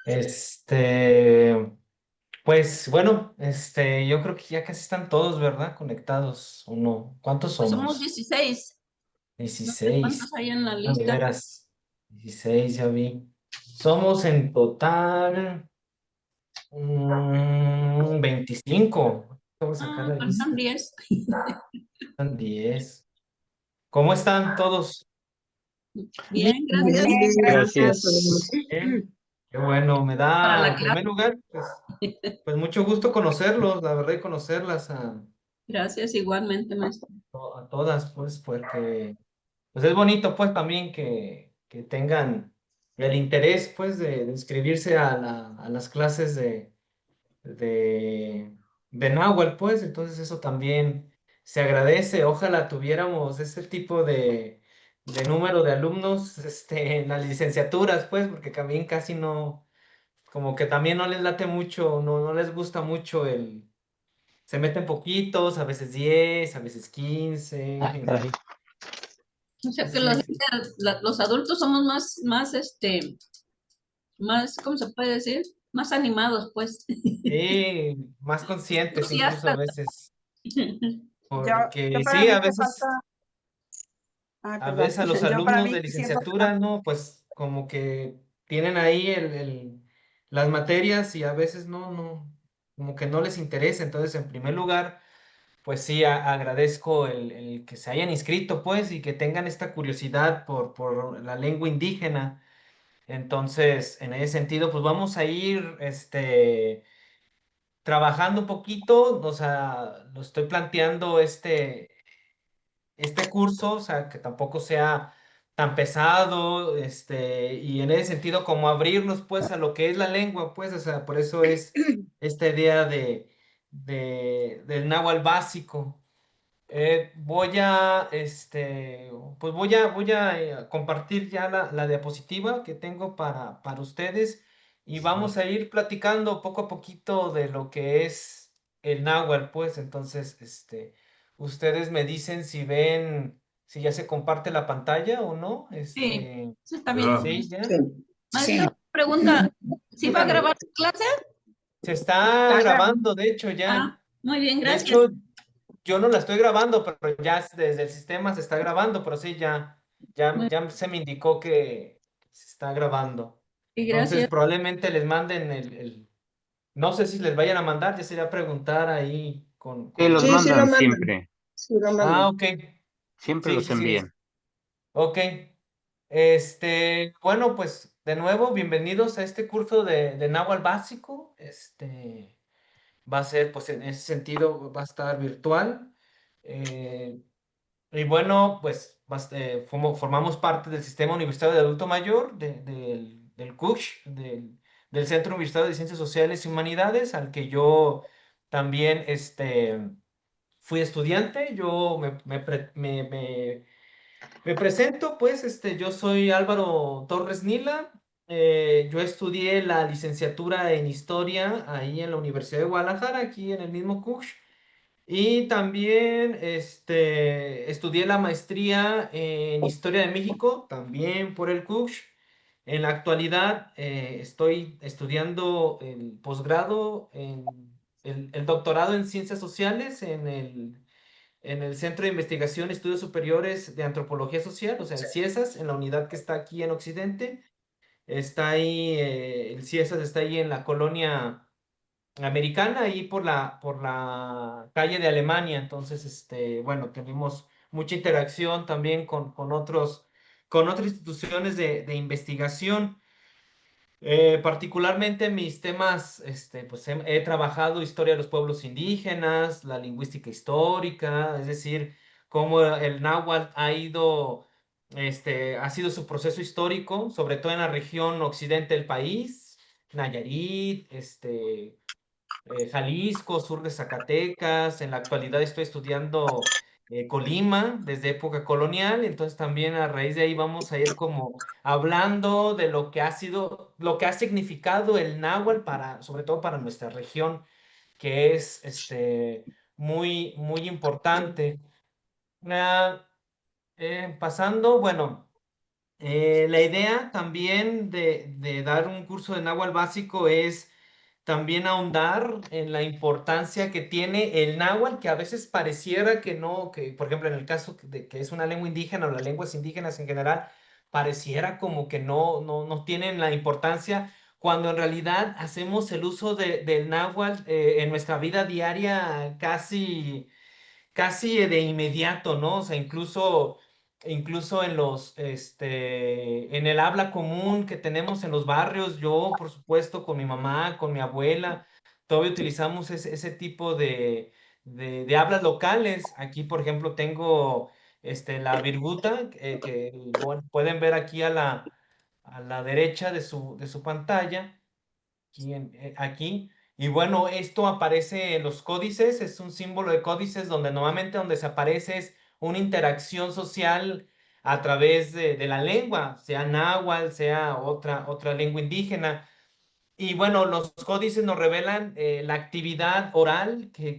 Este, pues bueno, yo creo que ya casi están todos, ¿verdad? Conectados, ¿o no? ¿Cuántos Pues somos somos? 16. No sé 16. cuántos hay en la Ah, de lista. veras. 16, ya vi. Somos en total 25. Vamos a sacar Ah, la faltan lista. 10. Son 10. ¿Cómo están todos? Bien, Bien, muy gracias. bien, Gracias. gracias. Bien. Qué bueno, me Para da la en primer clase. lugar, pues mucho gusto conocerlos, la verdad, y conocerlas Gracias igualmente, maestro. a todas, pues, porque pues es bonito, pues, también que tengan el interés, pues, de inscribirse a las clases de, de Nahuatl, pues, entonces eso también se agradece. Ojalá tuviéramos ese tipo de número de alumnos, en las licenciaturas, pues, porque también casi no, como que también no les late mucho, no les gusta mucho se meten poquitos, a veces 10, a veces 15. Ah, caray. O sea que Sí, sí, los adultos somos más, ¿cómo se puede decir? Más animados, pues. sí, más conscientes incluso a Entusiastas. veces, Yo porque para sí, mí que falta, ay, a perdón, veces a los yo para alumnos mí de que siento que falta, licenciatura, ¿no? Pues como que tienen ahí las materias y a veces como que no les interesa. Entonces, en primer lugar, pues sí, agradezco el que se hayan inscrito, pues, y que tengan esta curiosidad por la lengua indígena. Entonces, en ese sentido, pues vamos a ir, trabajando un poquito, o sea, lo estoy planteando este curso, o sea, que tampoco sea tan pesado, y en ese sentido como abrirnos, pues, a lo que es la lengua, pues, o sea, por eso es esta idea del náhuatl básico. Voy a, pues voy a compartir ya la diapositiva que tengo para ustedes y vamos a ir platicando poco a poquito de lo que es el náhuatl, pues entonces, ustedes me dicen si ven, si ya se comparte la pantalla o no, Sí, eso está bien. sí, ya, sí, sí, Maestro, pregunta, ¿sí va a dígame, grabar su clase? se está está grabando. grabando, de hecho, ya, Ah, muy bien, de gracias. hecho, yo no la estoy grabando, pero ya desde el sistema se está grabando, pero sí, Muy ya se me indicó que se está grabando. bien, Entonces, gracias. probablemente les manden no sé si les vayan a mandar, ya sería preguntar ahí Sí, los Sí, sí lo mandan mandan, siempre. sí lo Ah, mandan. ok. Siempre Sí, los sí, sí. envían. Ok. Bueno, pues de nuevo, bienvenidos a este curso de Náhuatl básico. Va a ser, pues en ese sentido, va a estar virtual. Eh, Y bueno, pues formamos parte del Sistema Universitario de Adulto Mayor, del CUCH, del Centro Universitario de Ciencias Sociales y Humanidades, al que yo también fui estudiante. Yo me presento, pues, yo soy Álvaro Torres Nila. Yo estudié la licenciatura en Historia ahí en la Universidad de Guadalajara, aquí en el mismo CUCH. Y también estudié la maestría en Historia de México, también por el CUCH. En la actualidad estoy estudiando el posgrado, el doctorado en Ciencias Sociales en el Centro de Investigación y Estudios Superiores de Antropología Social, o sea, el CIESAS, en la unidad que está aquí en Occidente. Está ahí, el CIESAS está ahí en la colonia americana, ahí por la calle de Alemania. Entonces, bueno, tenemos mucha interacción también con otras instituciones de investigación. Particularmente mis temas, pues he trabajado historia de los pueblos indígenas, la lingüística histórica, es decir, cómo el náhuatl ha sido su proceso histórico, sobre todo en la región occidente del país, Nayarit, Jalisco, sur de Zacatecas. En la actualidad estoy estudiando Colima desde época colonial, entonces también a raíz de ahí vamos a ir como hablando de lo que ha sido, lo que ha significado el náhuatl sobre todo para nuestra región, que es muy, muy importante. Ah, pasando, bueno. La idea también de dar un curso de náhuatl básico es también ahondar en la importancia que tiene el náhuatl, que a veces pareciera que no, que por ejemplo en el caso de que es una lengua indígena o las lenguas indígenas en general, pareciera como que no tienen la importancia, cuando en realidad hacemos el uso del náhuatl en nuestra vida diaria casi de inmediato, ¿no? O sea, incluso en el habla común que tenemos en los barrios, yo, por supuesto, con mi mamá, con mi abuela, todavía utilizamos ese tipo de hablas locales. Aquí, por ejemplo, tengo la virguta, bueno, pueden ver aquí a la derecha de su pantalla aquí. Y bueno, esto aparece en los códices, es un símbolo de códices donde normalmente donde se aparece es una interacción social a través de la lengua, sea náhuatl, sea otra lengua indígena. Y bueno, los códices nos revelan la actividad oral que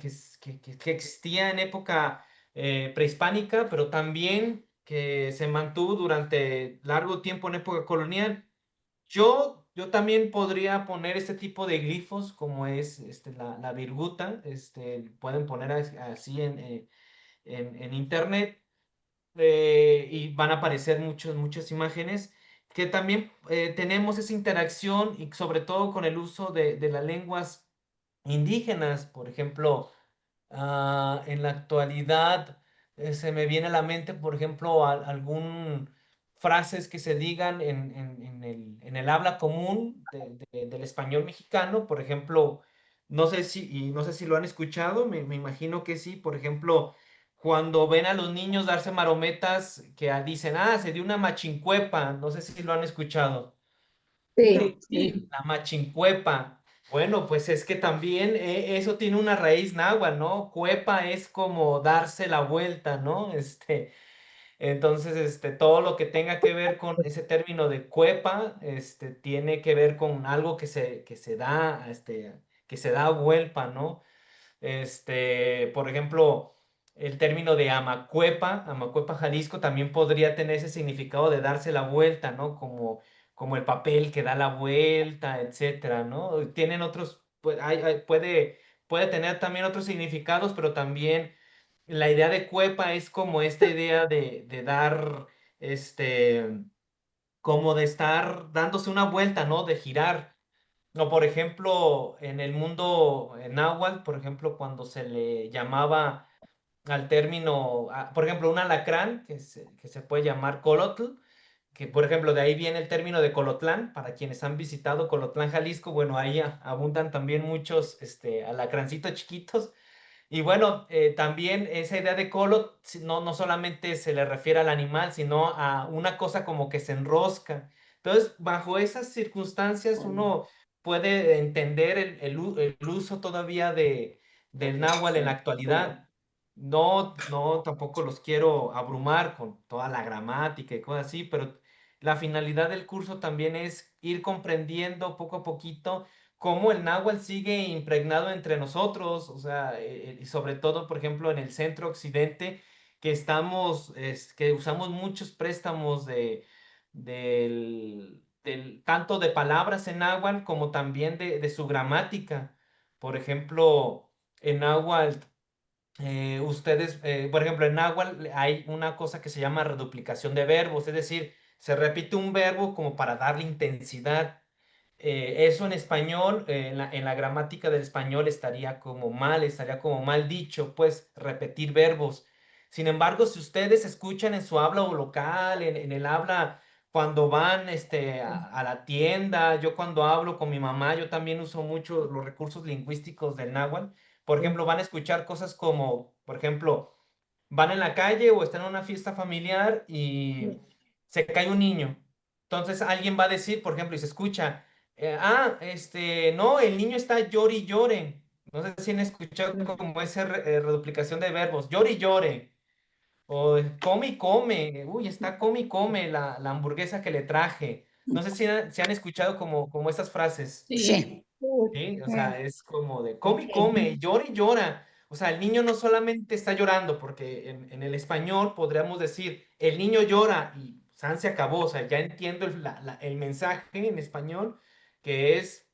existía en época prehispánica, pero también que se mantuvo durante largo tiempo en época colonial. Yo también podría poner este tipo de glifos como es la virguta, pueden poner así en internet y van a aparecer muchas imágenes que también tenemos esa interacción y sobre todo con el uso de las lenguas indígenas, por ejemplo. En la actualidad se me viene a la mente, por ejemplo, algún frases que se digan en el habla común del español mexicano, por ejemplo, no sé si lo han escuchado, me imagino que sí, por ejemplo, cuando ven a los niños darse marometas que dicen, se dio una machincuepa, no sé si lo han escuchado. Sí. Sí. La machincuepa. Bueno, pues es que también eso tiene una raíz náhuatl, ¿no? Cuepa es como darse la vuelta, ¿no? Entonces, todo lo que tenga que ver con ese término de cuepa, tiene que ver con algo que se da vuelta, ¿no? Por ejemplo, el término de Amacuepa, Jalisco, también podría tener ese significado de darse la vuelta, ¿no? Como el papel que da la vuelta, etcétera, ¿no? Tienen otros, puede tener también otros significados, pero también la idea de cuepa es como esta idea de dar, como de estar dándose una vuelta, ¿no? De girar. No, por ejemplo, en el mundo náhuatl, por ejemplo, cuando se le llamaba al término, por ejemplo, un alacrán, que se puede llamar colotl, que por ejemplo de ahí viene el término de Colotlán, para quienes han visitado Colotlán, Jalisco, bueno, ahí abundan también muchos alacrancitos chiquitos y bueno, también esa idea de colo no solamente se le refiere al animal, sino a una cosa como que se enrosca. Entonces, bajo esas circunstancias, uno puede entender el uso todavía del náhuatl en la actualidad. No, tampoco los quiero abrumar con toda la gramática y cosas así, pero la finalidad del curso también es ir comprendiendo poco a poquito cómo el náhuatl sigue impregnado entre nosotros, o sea, y sobre todo, por ejemplo, en el centro occidente, que usamos muchos préstamos tanto de palabras en náhuatl como también de su gramática. Por ejemplo, en náhuatl, por ejemplo, en náhuatl hay una cosa que se llama reduplicación de verbos, es decir, se repite un verbo como para darle intensidad. Eso en español, en la gramática del español estaría como mal dicho, pues repetir verbos. Sin embargo, si ustedes escuchan en su habla o local, en el habla, cuando van a la tienda, yo cuando hablo con mi mamá, yo también uso mucho los recursos lingüísticos del náhuatl. Por ejemplo, van a escuchar cosas como, por ejemplo, van en la calle o están en una fiesta familiar y se cae un niño. Entonces alguien va a decir, por ejemplo, y se escucha, no, el niño está llore y llore. No sé si han escuchado como esa reduplicación de verbos, llore y llore. O come y come, uy, está come y come la hamburguesa que le traje. No sé si han escuchado como estas frases. Sí. Sí, o sea, es como de come y come, llora y llora. O sea, el niño no solamente está llorando, porque en el español podríamos decir el niño llora y san se acabó, o sea, ya entiendo el mensaje en español, que es,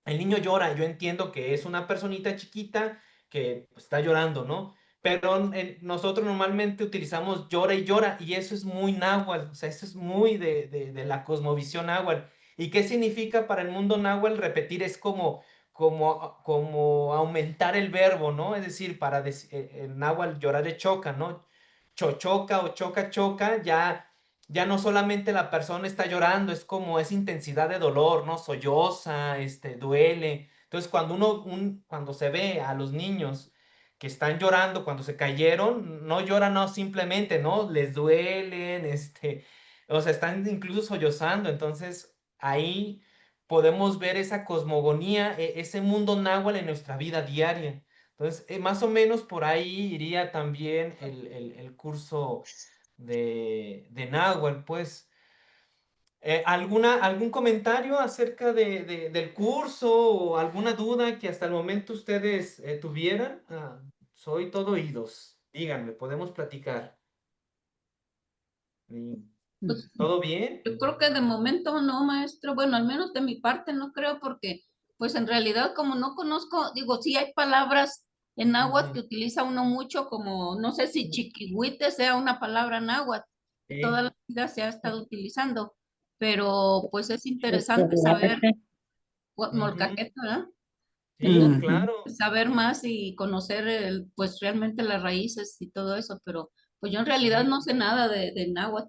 el niño llora, yo entiendo que es una personita chiquita que pues, está llorando, ¿no? Pero nosotros normalmente utilizamos llora y llora, y eso es muy náhuatl, o sea, eso es muy de la cosmovisión náhuatl. ¿Y qué significa para el mundo náhuatl repetir? Es como aumentar el verbo, ¿no? Es decir, para en náhuatl llorar es choca, ¿no? Chochoca o choca choca, ya no solamente la persona está llorando, es como esa intensidad de dolor, ¿no? Solloza, duele. Entonces, cuando se ve a los niños que están llorando cuando se cayeron, no lloran, no, simplemente, ¿no? Les duelen, o sea, están incluso sollozando. Entonces, ahí podemos ver esa cosmogonía, ese mundo náhuatl en nuestra vida diaria. Entonces, más o menos por ahí iría también el curso de náhuatl, pues. ¿Algún comentario acerca del curso o alguna duda que hasta el momento ustedes tuvieran? Soy todo oídos. Díganme, podemos platicar. Sí. Pues, ¿Todo bien? yo creo que de momento no, maestro. Bueno, al menos de mi parte no creo porque, pues en realidad como no conozco, digo, sí hay palabras en náhuatl que Ujú. utiliza uno mucho, como no sé si chiquihuite sea una palabra náhuatl, que toda Sí. la vida se ha estado utilizando, pero pues es interesante saber, Ujú. molcaqueta, ¿verdad? Sí, Entonces, Ujú. claro. saber más y conocer pues realmente las raíces y todo eso, pero pues yo en realidad Sí. no sé nada de náhuatl,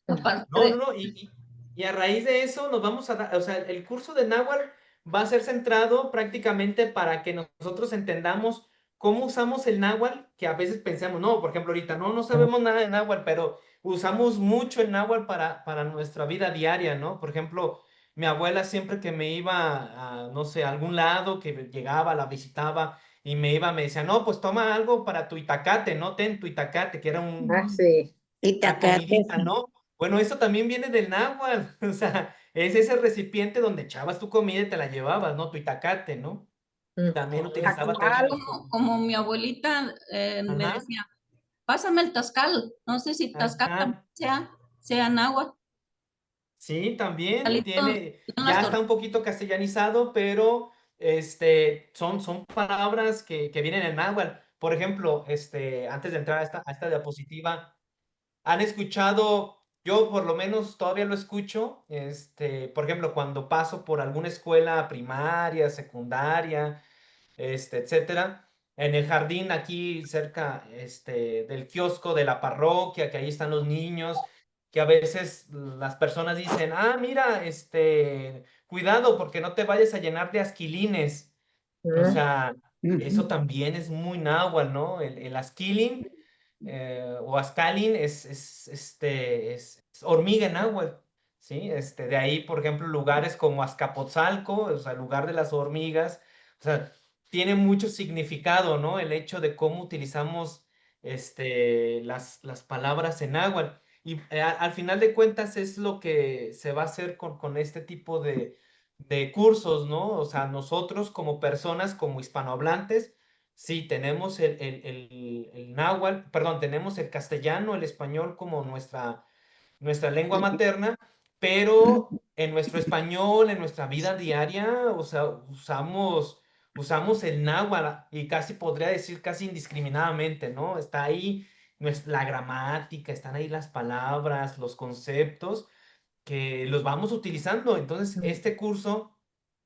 aparte No, no, de... no. Y a raíz de eso nos vamos a dar, o sea, el curso de náhuatl va a ser centrado prácticamente para que nosotros entendamos cómo usamos el náhuatl, que a veces pensamos, no, por ejemplo, ahorita no sabemos nada de náhuatl, pero usamos mucho el náhuatl para nuestra vida diaria, ¿no? Por ejemplo, mi abuela siempre que me iba a, no sé, a algún lado, que llegaba, la visitaba y me decía, no, pues toma algo para tu itacate, ¿no? Ten tu itacate, que era Sí. una Itacate. comidita, ¿no? Bueno, eso también viene del náhuatl, o sea, es ese recipiente donde echabas tu comida y te la llevabas, ¿no? Tu itacate, ¿no? Mm. También utilizaba Tacual. términos Como mi abuelita me ajá, decía, pásame el tascal, no sé si tascal también ajá, sea náhuatl, sí, también Alito, son las ya está tortillas. un poquito castellanizado, pero son palabras que vienen en náhuatl. Por ejemplo, antes de entrar a esta diapositiva, ¿han escuchado? Yo por lo menos todavía lo escucho, por ejemplo, cuando paso por alguna escuela primaria, secundaria, etcétera, en el jardín aquí cerca, del kiosco de la parroquia, que ahí están los niños, que a veces las personas dicen, mira, cuidado porque no te vayas a llenar de asquilines. O Mm. sea, eso Ujú. también es muy náhuatl, ¿no? El asquilín o Ascalin es hormiga en náhuatl, ¿sí? De ahí, por ejemplo, lugares como Azcapotzalco, o sea, el lugar de las hormigas, o sea, tiene mucho significado, ¿no? El hecho de cómo utilizamos las palabras en náhuatl. Y al final de cuentas es lo que se va a hacer con este tipo de cursos, ¿no? O sea, nosotros como personas, como hispanohablantes, sí, tenemos el náhuatl, perdón, tenemos el castellano, el español como nuestra lengua materna, pero en nuestro español, en nuestra vida diaria, o sea, usamos el náhuatl y casi podría decir casi indiscriminadamente, ¿no? Está ahí la gramática, están ahí las palabras, los conceptos que los vamos utilizando. Entonces, este curso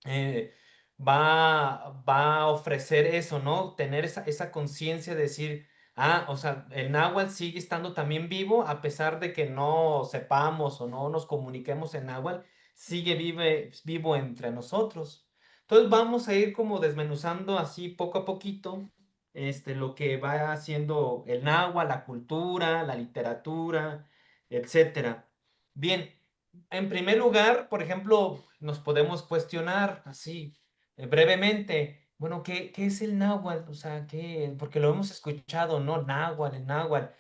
eh, va a ofrecer eso, ¿no? Tener esa conciencia de decir, o sea, el náhuatl sigue estando también vivo, a pesar de que no sepamos o no nos comuniquemos en náhuatl, sigue vivo entre nosotros. Entonces, vamos a ir como desmenuzando así poco a poquito. Lo que va haciendo el náhuatl, la cultura, la literatura, etcétera. Bien, en primer lugar, por ejemplo, nos podemos cuestionar así brevemente, bueno, ¿qué es el náhuatl? O sea, porque lo hemos escuchado, ¿no? Náhuatl, el náhuatl.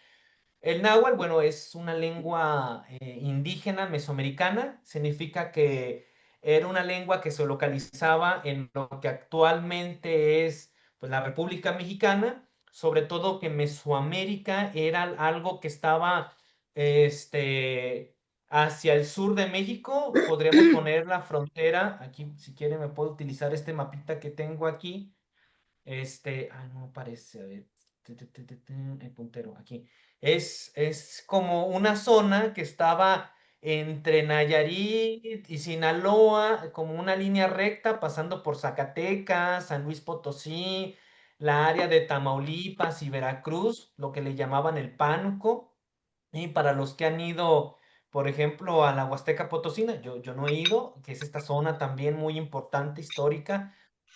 El náhuatl, bueno, es una lengua indígena mesoamericana, significa que era una lengua que se localizaba en lo que actualmente es pues, la República Mexicana, sobre todo que Mesoamérica era algo que estaba este, hacia el sur de México, podríamos poner la frontera. Aquí, si quieren, me puedo utilizar este mapita que tengo aquí. No aparece, a ver, el puntero, aquí. Es como una zona que estaba entre Nayarit y Sinaloa, como una línea recta, pasando por Zacatecas, San Luis Potosí, la área de Tamaulipas y Veracruz, lo que le llamaban el Pánuco. Y para los que han ido, por ejemplo, a la Huasteca Potosina, yo no he ido, que es esta zona también muy importante, histórica.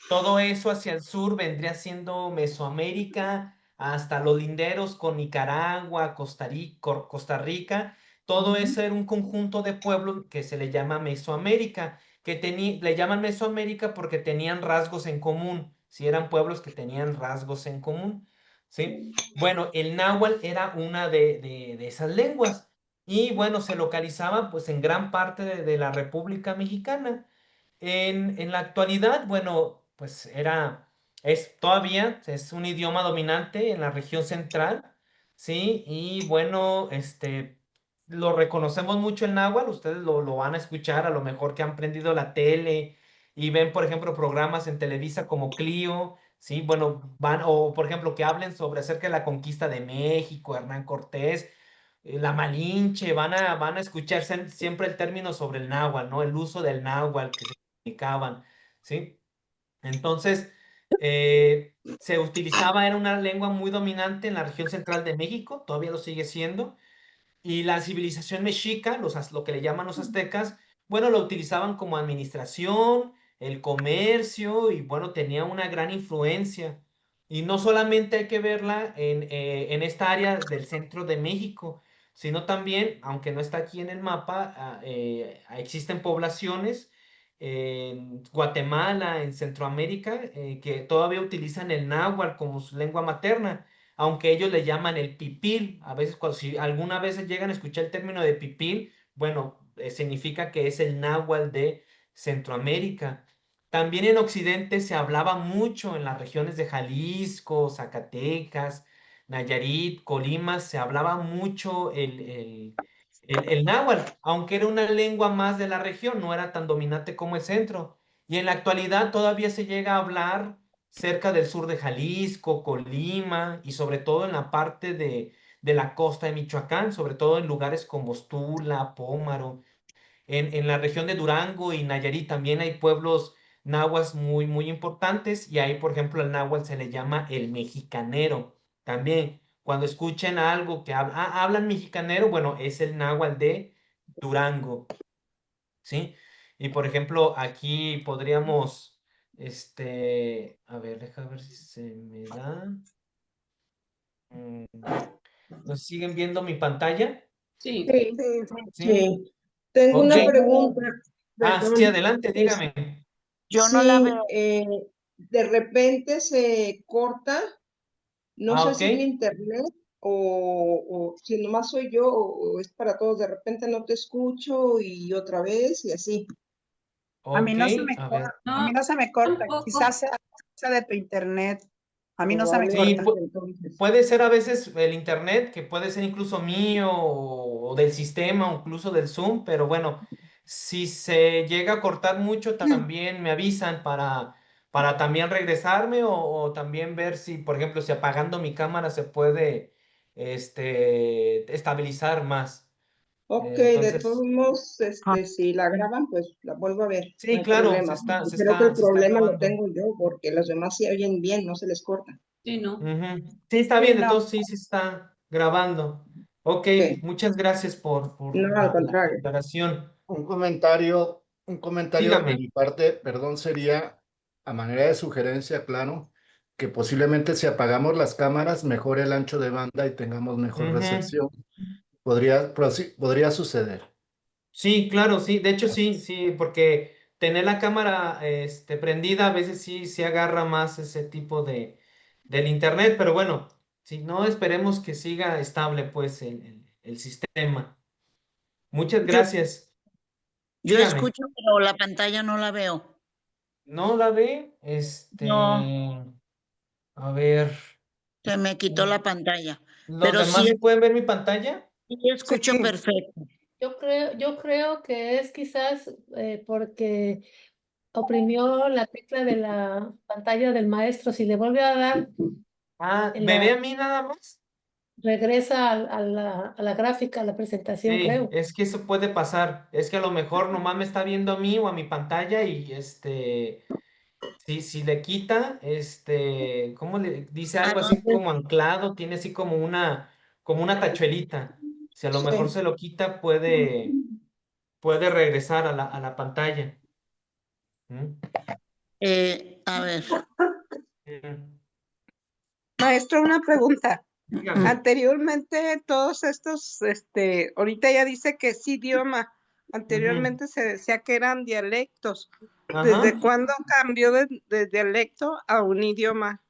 Todo eso hacia el sur vendría siendo Mesoamérica, hasta los linderos con Nicaragua, Costa Rica. Todo eso era un conjunto de pueblos que se le llama Mesoamérica, le llaman Mesoamérica porque tenían rasgos en común, si eran pueblos que tenían rasgos en común, ¿sí? Bueno, el náhuatl era una de esas lenguas y bueno, se localizaba pues en gran parte de la República Mexicana. En la actualidad, bueno, pues todavía es un idioma dominante en la región central, ¿sí? Y bueno, lo reconocemos mucho el náhuatl, ustedes lo van a escuchar, a lo mejor que han prendido la tele y ven, por ejemplo, programas en Televisa como Clio, ¿sí? Bueno, o por ejemplo, que hablen sobre acerca de la conquista de México, Hernán Cortés, la Malinche, van a escuchar siempre el término sobre el náhuatl, ¿no? El uso del náhuatl que se comunicaban, ¿sí? Entonces, se utilizaba, era una lengua muy dominante en la región central de México, todavía lo sigue siendo, y la civilización mexica, lo que le llaman los aztecas, bueno, lo utilizaban como administración, el comercio, y bueno, tenía una gran influencia. Y no solamente hay que verla en esta área del centro de México, sino también, aunque no está aquí en el mapa, existen poblaciones en Guatemala, en Centroamérica, que todavía utilizan el náhuatl como su lengua materna, aunque ellos le llaman el pipil. A veces, si alguna vez llegan a escuchar el término de pipil, bueno, significa que es el náhuatl de Centroamérica. También en Occidente se hablaba mucho en las regiones de Jalisco, Zacatecas, Nayarit, Colima, se hablaba mucho el náhuatl, aunque era una lengua más de la región, no era tan dominante como el centro. Y en la actualidad todavía se llega a hablar cerca del sur de Jalisco, Colima y sobre todo en la parte de la costa de Michoacán, sobre todo en lugares como Tula, Pómaro. En la región de Durango y Nayarit también hay pueblos nahuas muy, muy importantes y ahí, por ejemplo, al náhuatl se le llama el mexicanero. También, cuando escuchen algo que hablan mexicanero, bueno, es el náhuatl de Durango, ¿sí? Y por ejemplo, aquí podríamos, a ver, déjame ver si se me da. Mm, ¿Nos siguen viendo mi pantalla? Sí. Sí, ¿Sí? sí. Tengo Ok. una pregunta, Sí, perdón. adelante, Es, dígame. Yo no la sí, veo. de repente se corta, no sé Ok. si es mi internet o si nomás soy yo o es para todos. De repente no te escucho y otra vez y así. A mí Ok, no se me a ver. corta, a mí No, no se me corta. tampoco. Quizás sea de tu internet. A mí no se me Sí, corta. Probablemente entonces. puede ser a veces el internet, que puede ser incluso mío o del sistema o incluso del Zoom, pero bueno, si se llega a cortar mucho, también me avisan para también regresarme o también ver si, por ejemplo, si apagando mi cámara se puede estabilizar más. Ok, de todos Entonces, modos, Ah, si la graban, pues la vuelvo a ver, no sí, hay claro, problema. Creo que el se está problema lo grabando. tengo yo, porque los demás se oyen bien, no se les corta. Sí, no. Ujú. Sí, está sí, bien, no. entonces sí se está grabando. Ok, Ok, muchas gracias por no, al la contrario. aclaración. Un comentario de Dígame. mi parte, perdón, sería a manera de sugerencia, claro, que posiblemente si apagamos las cámaras mejore el ancho de banda y tengamos mejor Ujú. recepción. Podría suceder. Sí, claro, sí. De hecho, sí, sí, porque tener la cámara prendida a veces sí se agarra más ese tipo del internet, pero bueno, si no, esperemos que siga estable pues el sistema. Muchas Yo, gracias. yo Dígame. escucho, pero la pantalla no la veo. ¿No la ve? No, A ver. se me quitó la pantalla. ¿Los Pero demás sí, sí pueden ver mi pantalla? sí escucho Sí, perfecto. Yo creo que es quizás porque oprimió la tecla de la pantalla del maestro. Si le vuelve a dar, Ah, en ¿me ve la, a mí nada más? regresa a la gráfica, a la presentación, Sí, creo. es que eso puede pasar. Es que a lo mejor nomás me está viendo a mí o a mi pantalla y si le quita, ¿cómo le dice Ah, algo no, así como anclado? Tiene así como una tachuelita. Si a lo mejor Sí. se lo quita, puede regresar a la pantalla. ¿Mm? a ver. Mm, Maestro, una pregunta. Dígame. Anteriormente todos estos, ahorita ya dice que es idioma. Ujú. Anteriormente se decía que eran dialectos. ¿Desde Ajá. cuándo cambió de dialecto a un idioma?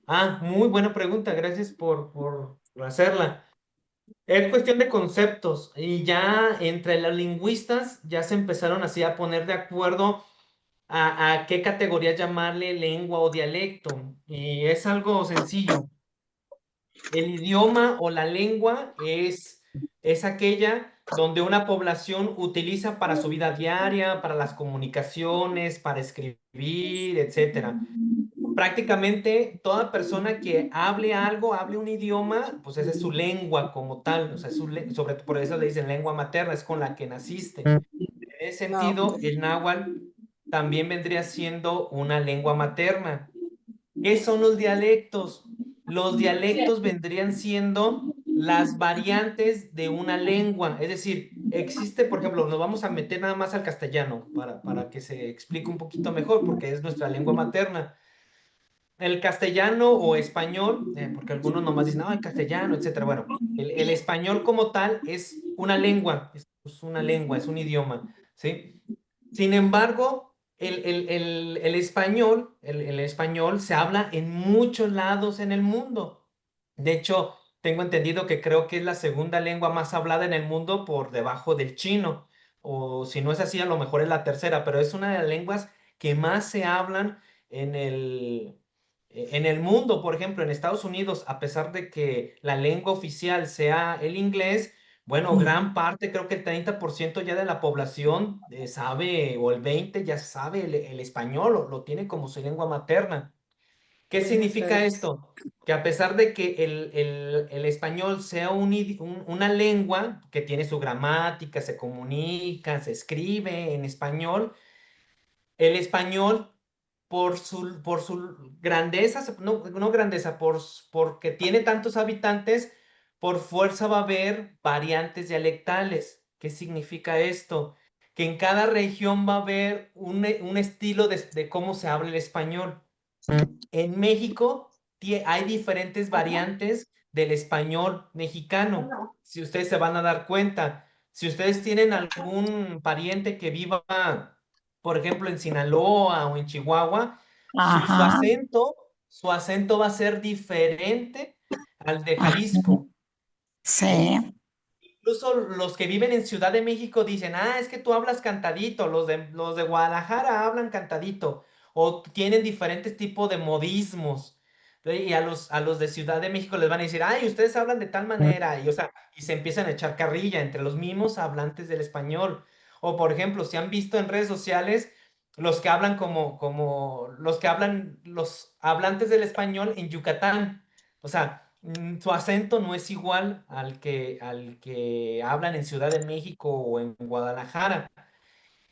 Ah, muy buena pregunta. Gracias por hacerla. Es cuestión de conceptos y ya entre los lingüistas ya se empezaron así a poner de acuerdo a qué categoría llamarle lengua o dialecto. Y es algo sencillo. El idioma o la lengua es aquella donde una población utiliza para su vida diaria, para las comunicaciones, para escribir, etcétera. Prácticamente toda persona que hable algo, hable un idioma, pues esa es su lengua como tal, o sea, por eso le dicen lengua materna, es con la que naciste. En ese Ah, ok. sentido, el náhuatl también vendría siendo una lengua materna. ¿Qué son los dialectos? Los dialectos vendrían siendo las variantes de una lengua, es decir, existe, por ejemplo, nos vamos a meter nada más al castellano para que se explique un poquito mejor, porque es nuestra lengua materna. El castellano o español, porque algunos nomás dicen, no, el castellano, etcétera. Bueno, el español como tal es una lengua, es una lengua, es un idioma, ¿sí? Sin embargo, el español se habla en muchos lados en el mundo. De hecho, tengo entendido que creo que es la segunda lengua más hablada en el mundo por debajo del chino. O si no es así, a lo mejor es la tercera, pero es una de las lenguas que más se hablan en en el mundo. Por ejemplo, en Estados Unidos, a pesar de que la lengua oficial sea el inglés, bueno, gran parte, creo que el 30% ya de la población sabe, o el 20% ya sabe el español, lo tiene como su lengua materna. ¿Qué significa Ok. esto? Que a pesar de que el español sea una lengua que tiene su gramática, se comunica, se escribe en español, el español por su grandeza, no grandeza, porque tiene tantos habitantes, por fuerza va a haber variantes dialectales. ¿Qué significa esto? Que en cada región va a haber un estilo de cómo se habla el español. En México hay diferentes variantes del español mexicano. Si ustedes se van a dar cuenta, si ustedes tienen algún pariente que viva, por ejemplo, en Sinaloa o en Chihuahua, Ajá, su acento va a ser diferente al de ajá, Jalisco. ¿Sí? sí, Incluso los que viven en Ciudad de México dicen, ah, es que tú hablas cantadito, los de Guadalajara hablan cantadito, o tienen diferentes tipos de modismos. Y a los de Ciudad de México les van a decir, ay, ustedes hablan de tal manera, y, o sea, y se empiezan a echar carrilla entre los mismos hablantes del español. O, por ejemplo, si han visto en redes sociales los que hablan los que hablan, los hablantes del español en Yucatán. O sea, su acento no es igual al que hablan en Ciudad de México o en Guadalajara.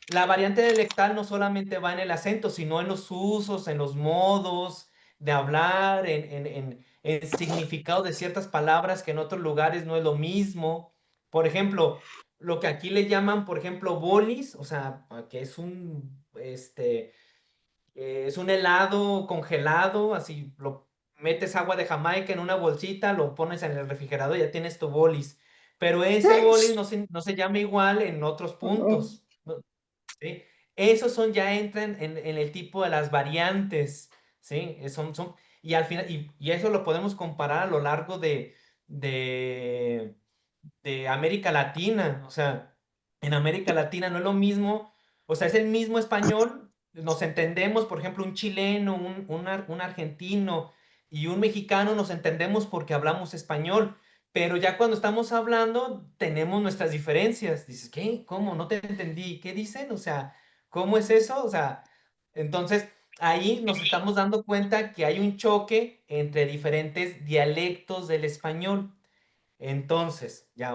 La variante dialectal no solamente va en el acento, sino en los usos, en los modos de hablar, en significado de ciertas palabras que en otros lugares no es lo mismo. Por ejemplo, lo que aquí le llaman, por ejemplo, bolis, o sea, que es un helado congelado, así lo metes agua de Jamaica en una bolsita, lo pones en el refrigerador y ya tienes tu bolis. Pero ese bolis no se llama igual en otros Oh, puntos, ¿no? ¿Sí? Esos ya entran en el tipo de las variantes, ¿sí? Y al final, y eso lo podemos comparar a lo largo de, de América Latina. O sea, en América Latina no es lo mismo, o sea, es el mismo español, nos entendemos, por ejemplo, un chileno, un argentino y un mexicano nos entendemos porque hablamos español, pero ya cuando estamos hablando tenemos nuestras diferencias. Dices, ¿qué? ¿Cómo? No te entendí. ¿Qué dicen? O sea, ¿cómo es eso? O sea, entonces ahí nos estamos dando cuenta que hay un choque entre diferentes dialectos del español. Entonces, ya,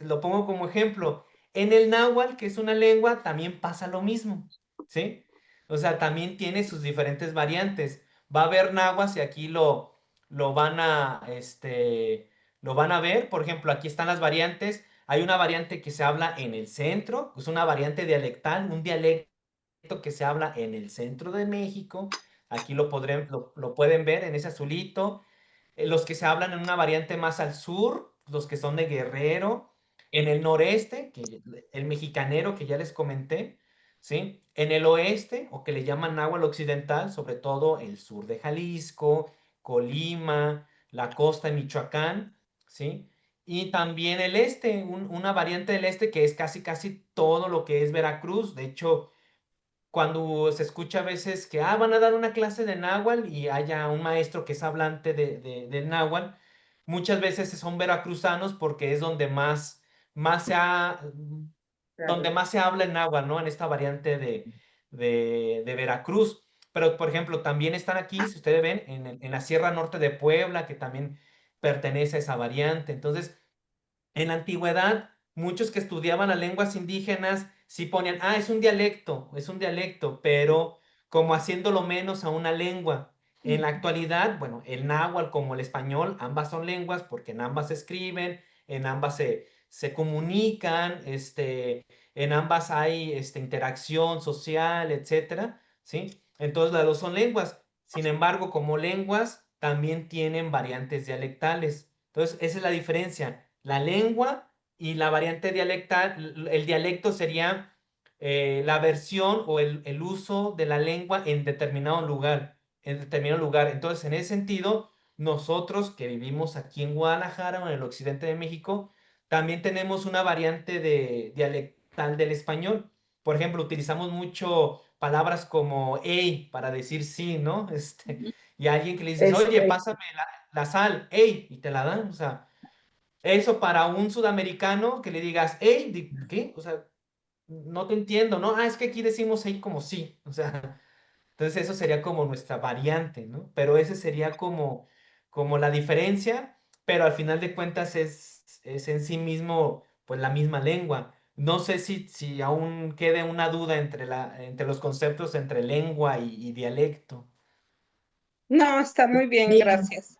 lo pongo como ejemplo. En el náhuatl, que es una lengua, también pasa lo mismo, ¿sí? O sea, también tiene sus diferentes variantes. Va a haber náhuatl y aquí lo van lo van a ver. Por ejemplo, aquí están las variantes. Hay una variante que se habla en el centro, es una variante dialectal, un dialecto que se habla en el centro de México. Aquí lo pueden ver en ese azulito. Los que se hablan en una variante más al sur, los que son de Guerrero, en el noreste, el mexicanero que ya les comenté, ¿sí? En el oeste, o que le llaman náhuatl occidental, sobre todo el sur de Jalisco, Colima, la costa de Michoacán, ¿sí? Y también el este, una variante del este que es casi casi todo lo que es Veracruz. De hecho, cuando se escucha a veces que van a dar una clase de náhuatl y haya un maestro que es hablante del náhuatl, muchas veces son veracruzanos porque es donde más se ha, donde Claro. más se habla en náhuatl, ¿no? En esta variante de Veracruz. Pero, por ejemplo, también están aquí, si ustedes ven, en la Sierra Norte de Puebla, que también pertenece a esa variante. Entonces, en la antigüedad, muchos que estudiaban las lenguas indígenas sí ponían, es un dialecto, pero como haciéndolo menos a una lengua. En la actualidad, bueno, el náhuatl como el español, ambas son lenguas porque en ambas se escriben, en ambas se comunican, en ambas hay interacción social, etcétera, ¿sí? Entonces las dos son lenguas. Sin embargo, como lenguas, también tienen variantes dialectales. Entonces, esa es la diferencia. La lengua y la variante dialectal, el dialecto sería la versión o el uso de la lengua en determinado lugar, en determinado lugar. Entonces, en ese sentido, nosotros que vivimos aquí en Guadalajara o en el occidente de México, también tenemos una variante dialectal del español. Por ejemplo, utilizamos mucho palabras como ey para decir sí, ¿no? Y a alguien que le dices, oye, pásame la sal, ey, y te la dan, o sea. Eso para un sudamericano que le digas, hey, ¿qué? O sea, no te entiendo, ¿no? Es que aquí decimos hey como sí, o sea, entonces eso sería como nuestra variante, ¿no? Pero ese sería como la diferencia, pero al final de cuentas es en sí mismo, pues la misma lengua. No sé si aún quede una duda entre los conceptos entre lengua y dialecto. No, está muy bien, gracias.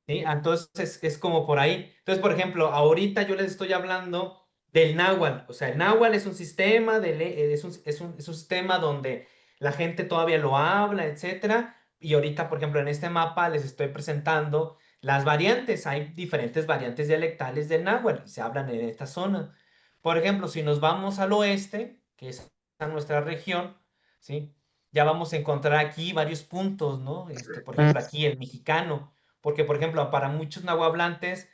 ¿Sí? Entonces es como por ahí. Entonces, por ejemplo, ahorita yo les estoy hablando del náhuatl. O sea, el náhuatl es un sistema, es un sistema donde la gente todavía lo habla, etcétera. Y ahorita, por ejemplo, en este mapa les estoy presentando las variantes. Hay diferentes variantes dialectales del náhuatl y se hablan en esta zona. Por ejemplo, si nos vamos al oeste, que es a nuestra región, ¿sí? Ya vamos a encontrar aquí varios puntos, ¿no? Por ejemplo, aquí el mexicano porque, por ejemplo, para muchos nahuablantes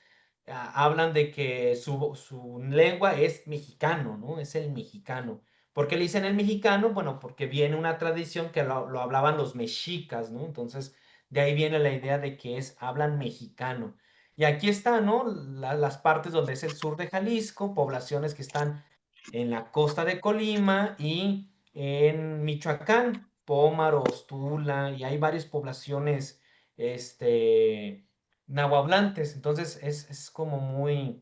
hablan de que su lengua es mexicano, ¿no? Es el mexicano. ¿Por qué le dicen el mexicano? Bueno, porque viene una tradición que lo hablaban los mexicas, ¿no? Entonces, de ahí viene la idea de que hablan mexicano. Y aquí está, ¿no? Las partes donde es el sur de Jalisco, poblaciones que están en la costa de Colima y en Michoacán, Pómaros, Tula, y hay varias poblaciones nahuablantes. Entonces es como muy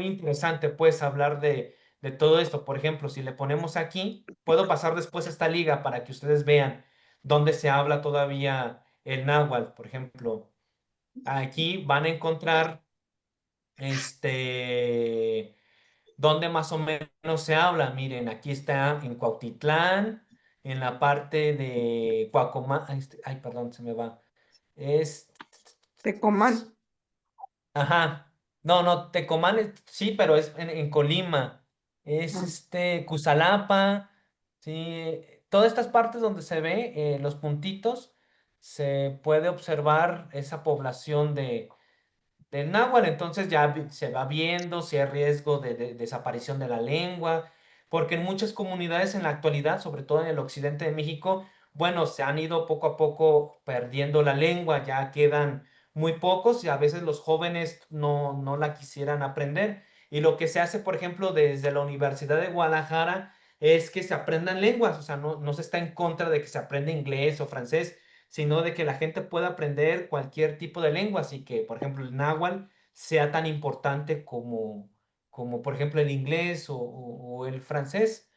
interesante, pues, hablar de todo esto. Por ejemplo, si le ponemos aquí, puedo pasar después esta liga para que ustedes vean dónde se habla todavía el náhuatl. Por ejemplo, aquí van a encontrar dónde más o menos se habla. Miren, aquí está en Cuautitlán, en la parte de Cuacomán. Ay, perdón, se me va. Es, Tecomán. ajá. No, no, Tecomán sí, pero es en Colima. Es Ah, Cusalapa, sí. Todas estas partes donde se ve los puntitos, se puede observar esa población del náhuatl. Entonces ya se va viendo si hay riesgo de desaparición de la lengua, porque en muchas comunidades en la actualidad, sobre todo en el occidente de México, bueno, se han ido poco a poco perdiendo la lengua, ya quedan muy pocos y a veces los jóvenes no la quisieran aprender. Y lo que se hace, por ejemplo, desde la Universidad de Guadalajara es que se aprendan lenguas, o sea, no se está en contra de que se aprenda inglés o francés, sino de que la gente pueda aprender cualquier tipo de lenguas y que, por ejemplo, el náhuatl sea tan importante como por ejemplo, el inglés o el francés.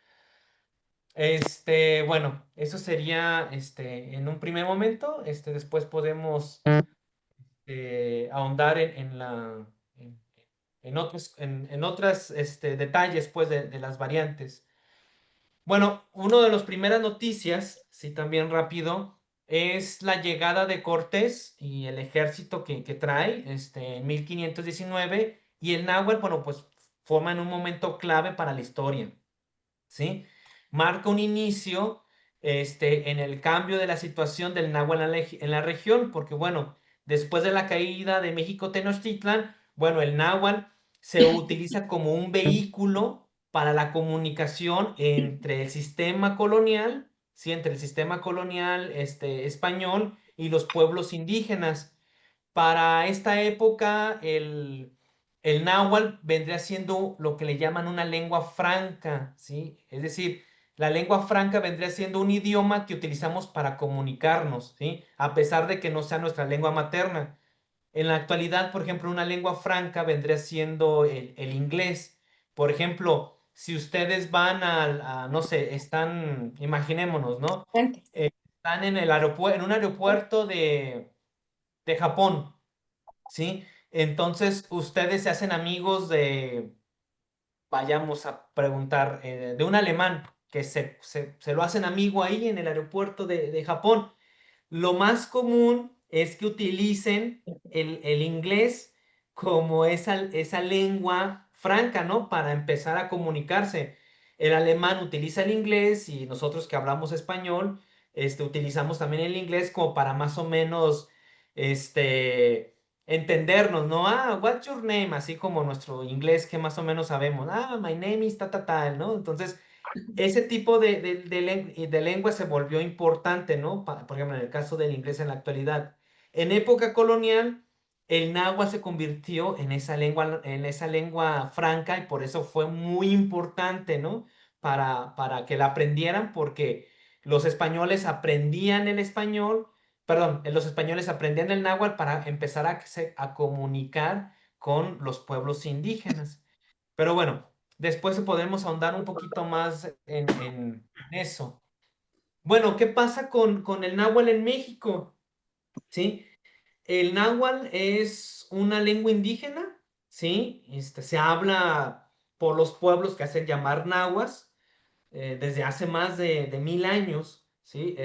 Bueno, eso sería en un primer momento. Después podemos ahondar en, en otras detalles pues, de las variantes. Bueno, una de las primeras noticias, sí, también rápido, es la llegada de Cortés y el ejército que trae en 1519 y el náhuatl, bueno, pues forman un momento clave para la historia. ¿Sí? Marca un inicio en el cambio de la situación del náhuatl en la región, porque bueno, después de la caída de México Tenochtitlan, bueno, el náhuatl se utiliza como un vehículo para la comunicación entre el sistema colonial, ¿sí? Entre el sistema colonial español y los pueblos indígenas. Para esta época, el náhuatl vendría siendo lo que le llaman una lengua franca, ¿sí? Es decir, la lengua franca vendría siendo un idioma que utilizamos para comunicarnos, ¿sí? A pesar de que no sea nuestra lengua materna. En la actualidad, por ejemplo, una lengua franca vendría siendo el inglés. Por ejemplo, si ustedes van no sé, imaginémonos, ¿no? Están en el aeropuerto, en un aeropuerto de Japón, ¿sí? Entonces ustedes se hacen amigos vayamos a preguntar, de un alemán que se lo hacen amigo ahí en el aeropuerto de Japón. Lo más común es que utilicen el inglés como esa lengua franca, ¿no? Para empezar a comunicarse. El alemán utiliza el inglés y nosotros que hablamos español, utilizamos también el inglés como para más o menos, entendernos, ¿no? Ah, what's your name? Así como nuestro inglés que más o menos sabemos. Ah, my name is ta, ¿no? Entonces, ese tipo de lengua se volvió importante, ¿no? Por ejemplo, en el caso del inglés en la actualidad. En época colonial, el náhuatl se convirtió en esa lengua franca y por eso fue muy importante, ¿no? Para que la aprendieran, porque los españoles aprendían el español, perdón, los españoles aprendían el náhuatl para empezar a comunicar con los pueblos indígenas. Pero bueno, después podemos ahondar un poquito más en eso. Bueno, ¿qué pasa con el náhuatl en México? ¿Sí? El náhuatl es una lengua indígena, ¿sí? Se habla por los pueblos que hacen llamar nahuas desde hace más de 1000 años, ¿sí?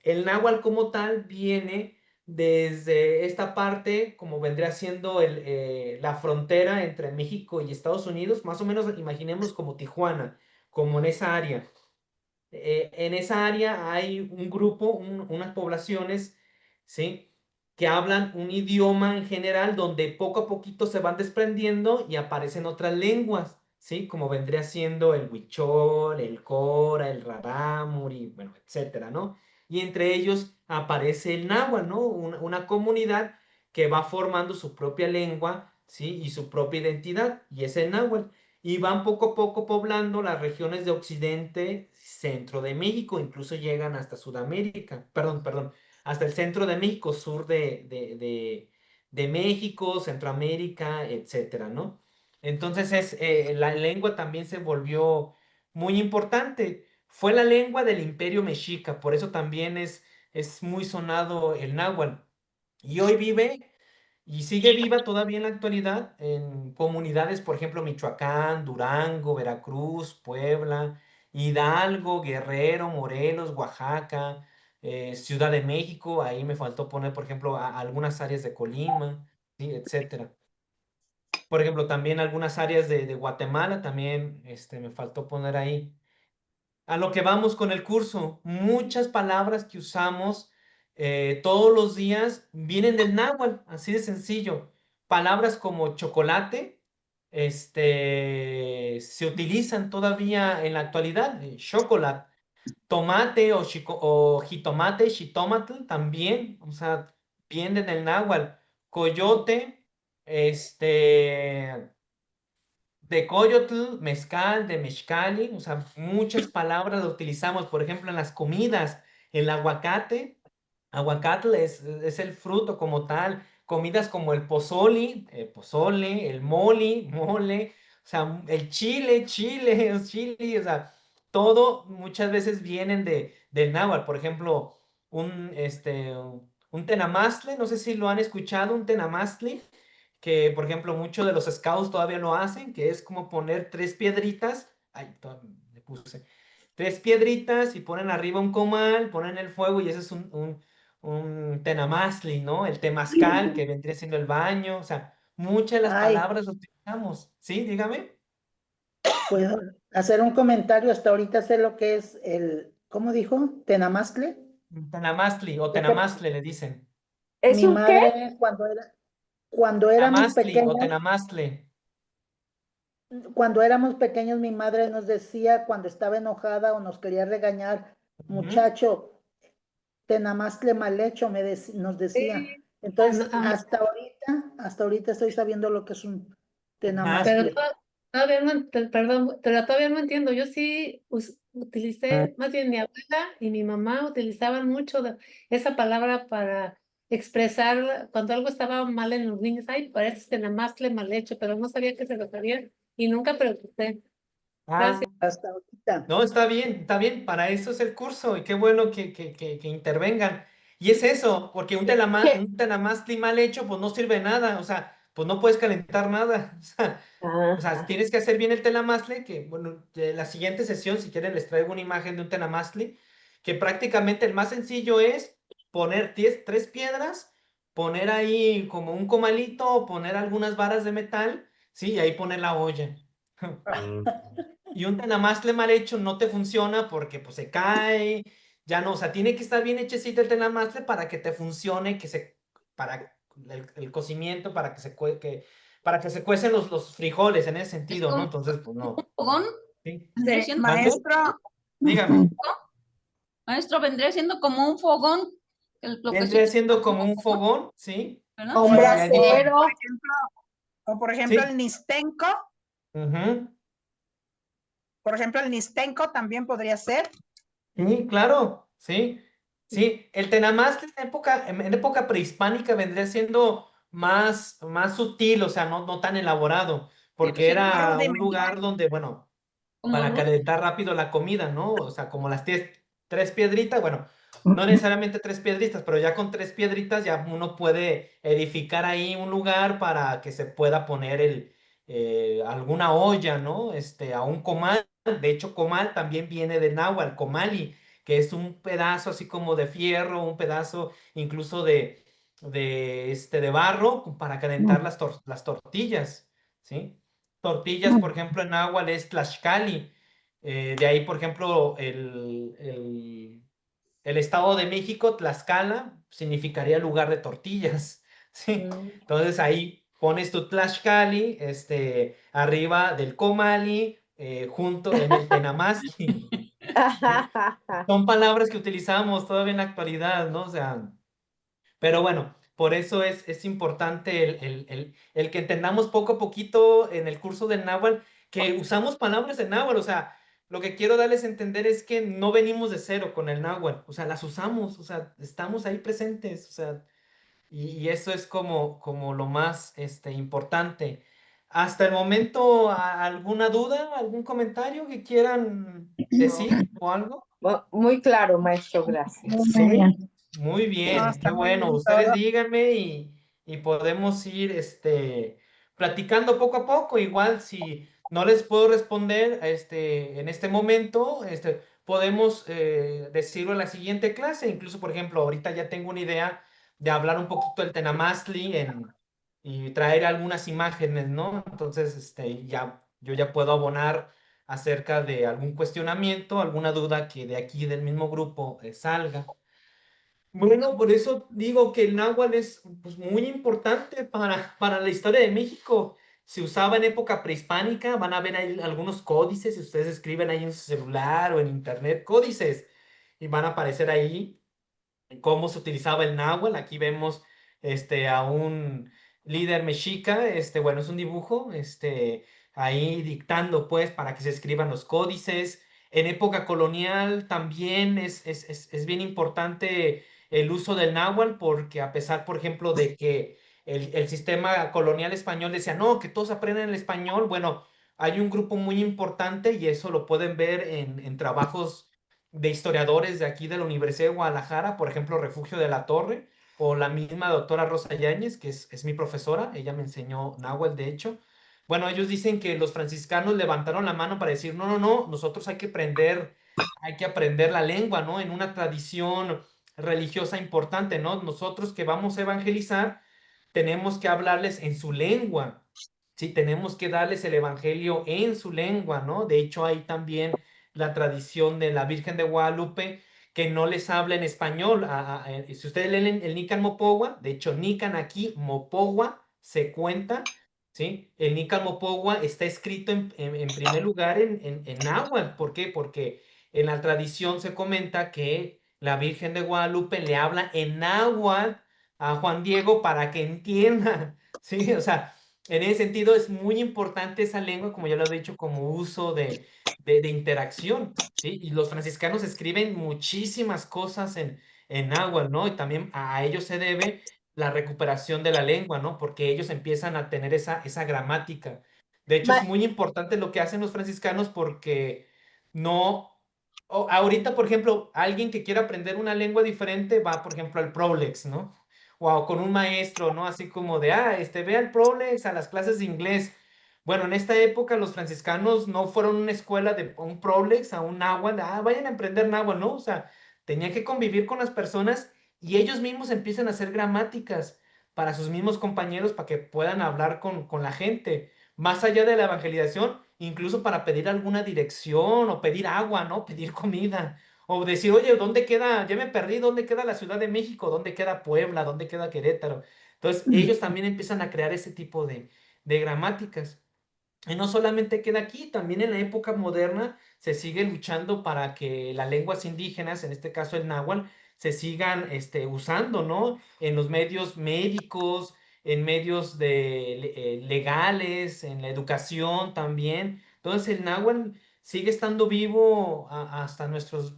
El náhuatl como tal viene desde esta parte, como vendría siendo la frontera entre México y Estados Unidos, más o menos imaginemos como Tijuana, como en esa área. En esa área hay un grupo, unas poblaciones, ¿sí? Que hablan un idioma en general donde poco a poquito se van desprendiendo y aparecen otras lenguas, ¿sí? Como vendría siendo el huichol, el cora, el rarámuri, bueno, etcétera, ¿no? Y entre ellos aparece el náhuatl, ¿no? Una comunidad que va formando su propia lengua, ¿sí? Y su propia identidad, y es el náhuatl y van poco a poco poblando las regiones de Occidente, centro de México, incluso llegan hasta Sudamérica, perdón, hasta el centro de México, sur de México, Centroamérica, etcétera, ¿no? Entonces la lengua también se volvió muy importante. Fue la lengua del Imperio Mexica, por eso también es muy sonado el náhuatl. Y hoy vive y sigue viva todavía en la actualidad en comunidades, por ejemplo, Michoacán, Durango, Veracruz, Puebla, Hidalgo, Guerrero, Morelos, Oaxaca, Ciudad de México. Ahí me faltó poner, por ejemplo, algunas áreas de Colima, ¿sí? Etcétera. Por ejemplo, también algunas áreas de Guatemala, también me faltó poner ahí. A lo que vamos con el curso, muchas palabras que usamos todos los días vienen del náhuatl, así de sencillo. Palabras como chocolate, se utilizan todavía en la actualidad, chocolate, tomate o jitomate, xitomatl también, o sea, viene del náhuatl. Coyote, este, de coyotl, mezcal, de mezcali, o sea, muchas palabras lo utilizamos, por ejemplo, en las comidas, el aguacate. Aguacatl es el fruto como tal. Comidas como el pozole, el mole, o sea, el chile, el chile, o sea, todo muchas veces vienen del náhuatl. Por ejemplo, un tenamaztle, no sé si lo han escuchado, un tenamaztle, que por ejemplo muchos de los scouts todavía lo hacen, que es como poner tres piedritas, ay, le puse, tres piedritas y ponen arriba un comal, ponen el fuego y ese es un tenamastli, ¿no? El temazcal, que vendría siendo el baño, o sea, muchas de las Ay, palabras las utilizamos. ¿Sí? Dígame. puedo hacer un comentario. Hasta ahorita sé lo que es ¿cómo dijo? ¿Tenamazcle? Tenamastli o Fíjate, tenamastle le dicen. ¿Es mi un qué? madre cuando éramos Tenamastli o pequeños, tenamastle. mi madre nos decía cuando estaba enojada o nos quería regañar, Ujú. muchacho, tenamazcle mal hecho, nos decía. Sí, Entonces, Ah, hasta ahorita estoy sabiendo lo que es un Ajá. pero tenamazcle. todavía no, perdón, pero todavía no entiendo. Yo sí utilicé, más bien mi abuela y mi mamá utilizaban mucho esa palabra para expresar cuando algo estaba mal en los niños. Ay, parece tenamastle mal hecho, pero no sabía que se refería y nunca pregunté. Gracias. Hasta ahorita. No, está bien, para eso es el curso y qué bueno que intervengan. Y es eso, porque ¿Qué? un tenamastli mal hecho, pues no sirve de nada, o sea, pues no puedes calentar nada. O sea, Ajá. tienes que hacer bien el tenamastle, que bueno, de la siguiente sesión, si quieren, les traigo una imagen de un tenamastle, que prácticamente el más sencillo es poner tres piedras, poner ahí como un comalito, poner algunas varas de metal, sí, y ahí poner la olla. Y un tenamastle mal hecho no te funciona porque pues se cae, ya no, o sea, tiene que estar bien hechecito el tenamastle para que te funcione, para el cocimiento, para que se cuecen los frijoles en ese Es sentido, ¿no? como Entonces, pues un no. fogón, ¿Sí? vendría siendo, ¿Mande? Maestro, Dígame. maestro, vendría siendo como un fogón, lo que se Vendría utiliza siendo como como un fogón, fogón, ¿sí? ¿verdad? un Diferente. brasero. o por ejemplo Sí. el Nistenco, Ujú. también podría ser. Sí, claro, sí, sí. El tenamastri en época prehispánica vendría siendo más sutil, o sea, no tan elaborado, Sí, pues porque era Más era un rudimentario. lugar donde, bueno, como para calentar rápido la comida, ¿no? O sea, como las tres piedritas, bueno, no necesariamente tres piedritas, pero ya con tres piedritas ya uno puede edificar ahí un lugar para que se pueda poner alguna olla, ¿no? A un comal. De hecho, comal también viene de náhuatl, comali, que es un pedazo así como de fierro, un pedazo incluso de barro para calentar las tortillas, ¿sí? Tortillas, por ejemplo, en náhuatl es tlaxcali. De ahí, por ejemplo, el Estado de México, Tlaxcala, significaría lugar de tortillas, ¿sí? Entonces ahí pones tu Tlaxcali, arriba del Comali, junto en el Tenamastli, ¿sí? Son palabras que utilizamos todavía en la actualidad, ¿no? O sea, pero bueno, por eso es importante el que entendamos poco a poquito en el curso del náhuatl, que usamos palabras de náhuatl, o sea, lo que quiero darles a entender es que no venimos de cero con el náhuatl, o sea, las usamos, o sea, estamos ahí presentes, o sea, y eso es como lo más importante. Hasta el momento, ¿alguna duda, algún comentario que quieran decir o algo? Muy claro, maestro, gracias. Muy Sí, bien. muy No, bien, qué está muy bueno. bien Ustedes todo. díganme y podemos ir platicando poco a poco. Igual si no les puedo responder en este momento, podemos decirlo en la siguiente clase. Incluso, por ejemplo, ahorita ya tengo una idea de hablar un poquito del Tenamastli y traer algunas imágenes, ¿no? Entonces, yo ya puedo abonar acerca de algún cuestionamiento, alguna duda que de aquí del mismo grupo salga. Bueno, por eso digo que el náhuatl es pues, muy importante para la historia de México. Se usaba en época prehispánica, van a ver ahí algunos códices, si ustedes escriben ahí en su celular o en internet, códices, y van a aparecer ahí cómo se utilizaba el náhuatl. Aquí vemos a un líder mexica, bueno, es un dibujo, ahí dictando, pues, para que se escriban los códices. En época colonial también es bien importante el uso del náhuatl, porque a pesar, por ejemplo, de que el sistema colonial español decía, no, que todos aprenden el español, bueno, hay un grupo muy importante y eso lo pueden ver en trabajos de historiadores de aquí de la Universidad de Guadalajara, por ejemplo, Refugio de la Torre, o la misma doctora Rosa Yáñez, que es mi profesora, ella me enseñó náhuatl, de hecho. Bueno, ellos dicen que los franciscanos levantaron la mano para decir, no, no, no, nosotros hay que aprender la lengua, ¿no? En una tradición religiosa importante, ¿no? Nosotros que vamos a evangelizar, tenemos que hablarles en su lengua, ¿sí? Tenemos que darles el evangelio en su lengua, ¿no? De hecho, hay también la tradición de la Virgen de Guadalupe que no les habla en español. Si ustedes leen el Nican Mopogua, de hecho, Nican aquí, Mopogua, se cuenta, ¿sí? El Nican Mopogua está escrito en primer lugar en náhuatl. ¿Por qué? Porque en la tradición se comenta que la Virgen de Guadalupe le habla en náhuatl a Juan Diego para que entienda, ¿sí? O sea, en ese sentido es muy importante esa lengua, como ya lo he dicho, como uso de interacción, ¿sí? Y los franciscanos escriben muchísimas cosas en náhuatl, ¿no? Y también a ellos se debe la recuperación de la lengua, ¿no? Porque ellos empiezan a tener esa gramática. De hecho, es Ma- muy importante lo que hacen los franciscanos porque no... ahorita, por ejemplo, alguien que quiera aprender una lengua diferente va, por ejemplo, al Prolex, ¿no? O con un maestro, ¿no? Así como de, ve al Prolex, a las clases de inglés. Bueno, en esta época los franciscanos no fueron una escuela de un Prolex a un náhuatl, vayan a aprender náhuatl, ¿no? O sea, tenían que convivir con las personas y ellos mismos empiezan a hacer gramáticas para sus mismos compañeros para que puedan hablar con la gente. Más allá de la evangelización, incluso para pedir alguna dirección o pedir agua, ¿no? Pedir comida. O decir, oye, ¿dónde queda? Ya me perdí, ¿dónde queda la Ciudad de México? ¿Dónde queda Puebla? ¿Dónde queda Querétaro? Entonces, ellos también empiezan a crear ese tipo de gramáticas. Y no solamente queda aquí, también en la época moderna se sigue luchando para que las lenguas indígenas, en este caso el náhuatl, se sigan usando, ¿no? En los medios médicos, en medios legales, en la educación también. Entonces el náhuatl sigue estando vivo hasta nuestros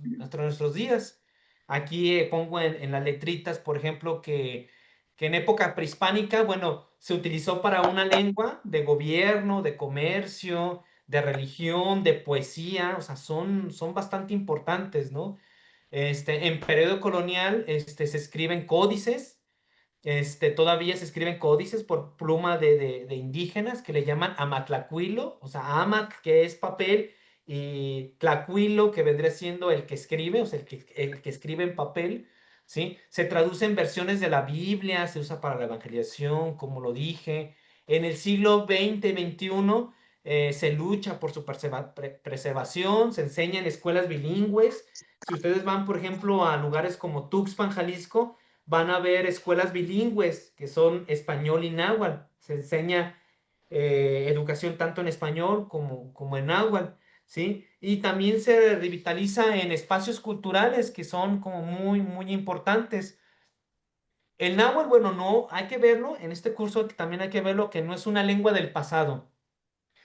días. Aquí pongo en las letritas, por ejemplo, que en época prehispánica, bueno, se utilizó para una lengua de gobierno, de comercio, de religión, de poesía, o sea, son bastante importantes, ¿no? En periodo colonial, se escriben códices, todavía se escriben códices por pluma de indígenas que le llaman amatlacuilo, o sea, amat, que es papel, y tlacuilo, que vendría siendo el que escribe, o sea, el que escribe en papel, ¿sí? Se traduce en versiones de la Biblia, se usa para la evangelización, como lo dije. En el siglo XX y XXI se lucha por su preservación, se enseña en escuelas bilingües. Si ustedes van, por ejemplo, a lugares como Tuxpan, Jalisco, van a ver escuelas bilingües que son español y náhuatl. Se enseña educación tanto en español como en náhuatl, ¿sí? Y también se revitaliza en espacios culturales que son como muy, muy importantes. El náhuatl, bueno, no, hay que verlo, en este curso también hay que verlo que no es una lengua del pasado,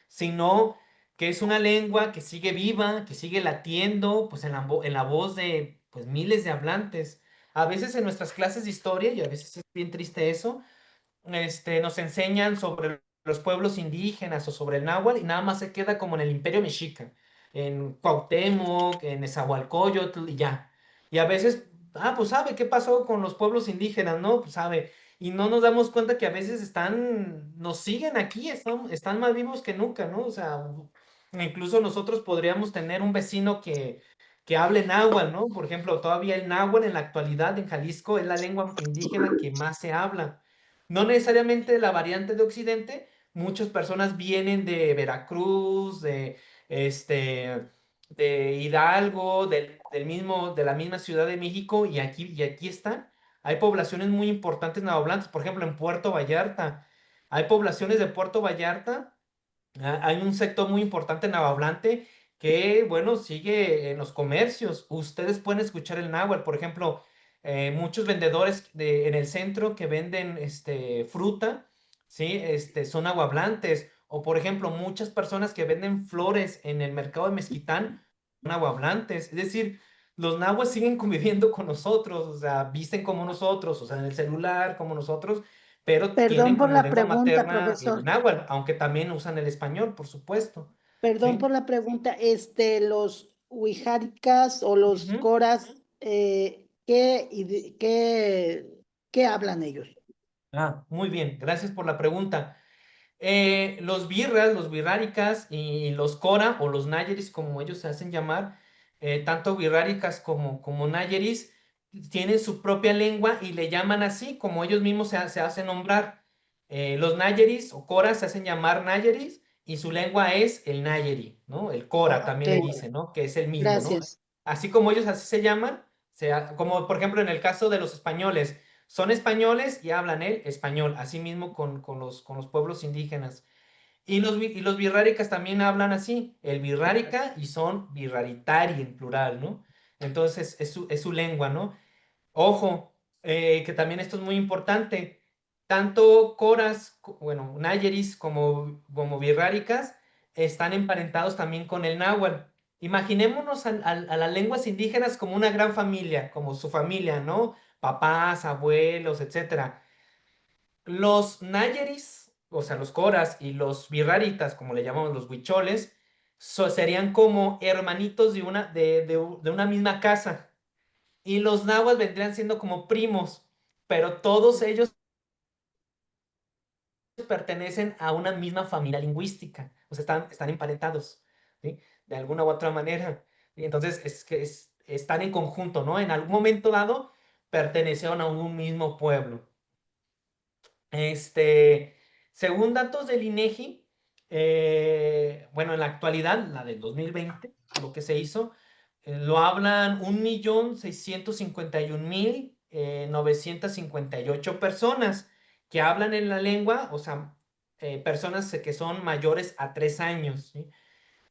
sino que es una lengua que sigue viva, que sigue latiendo, pues en la voz de pues miles de hablantes. A veces en nuestras clases de historia, y a veces es bien triste eso, nos enseñan sobre los pueblos indígenas o sobre el náhuatl y nada más se queda como en el Imperio Mexica, en Cuauhtémoc, en Nezahualcóyotl y ya. Y a veces, pues sabe qué pasó con los pueblos indígenas, ¿no? Pues sabe. Y no nos damos cuenta que a veces nos siguen aquí, están más vivos que nunca, ¿no? O sea, incluso nosotros podríamos tener un vecino que hable náhuatl, ¿no? Por ejemplo, todavía el náhuatl en la actualidad en Jalisco es la lengua indígena que más se habla. No necesariamente de la variante de Occidente, muchas personas vienen de Veracruz, de Hidalgo, de la misma Ciudad de México, y aquí están. Hay poblaciones muy importantes nahuatlantes, por ejemplo, en Puerto Vallarta. Hay poblaciones de Puerto Vallarta, hay un sector muy importante nahuatlante que, bueno, sigue en los comercios. Ustedes pueden escuchar el náhuatl, por ejemplo, Muchos vendedores en el centro que venden fruta, ¿sí? Son aguablantes. O, por ejemplo, muchas personas que venden flores en el mercado de Mezquitán son aguablantes. Es decir, los nahuas siguen conviviendo con nosotros, o sea, visten como nosotros, o sea, en el celular como nosotros, pero Perdón tienen por como la lengua pregunta, materna el profesor. náhuatl, aunque también usan el español, por supuesto. Perdón ¿Sí? por la pregunta. Los Wijáricas o los Ujú. Coras, ¿qué hablan ellos? Ah, muy bien, gracias por la pregunta. Los birras, los birráricas y los cora o los nayeris, como ellos se hacen llamar, tanto birráricas como nayeris, tienen su propia lengua y le llaman así, como ellos mismos se hacen nombrar. Los nayeris o coras se hacen llamar nayeris y su lengua es el nayeri, ¿no? El cora Ok, también le dicen, ¿no? Que es el mismo, ¿no? gracias. Así como ellos así se llaman, como por ejemplo en el caso de los españoles. Son españoles y hablan el español, así mismo con los pueblos indígenas. Y los birráricas también hablan así, el birrárica y son birraritari en plural, ¿no? Entonces es su lengua, ¿no? Ojo, que también esto es muy importante. Tanto coras, bueno, nayeris como birráricas están emparentados también con el náhuatl. Imaginémonos a las lenguas indígenas como una gran familia, como su familia, ¿no? Papás, abuelos, etcétera. Los nayeris, o sea, los coras y los birraritas, como le llamamos los huicholes, serían como hermanitos de una misma casa. Y los nahuas vendrían siendo como primos, pero todos ellos pertenecen a una misma familia lingüística, o sea, están emparentados, ¿sí? De alguna u otra manera. Y entonces es que están en conjunto, ¿no? En algún momento dado pertenecieron a un mismo pueblo. Este, Según datos del INEGI, bueno, en la actualidad, la del 2020, lo que se hizo, lo hablan 1.651.958 personas que hablan en la lengua, o sea, personas que son mayores a 3 años, ¿sí? O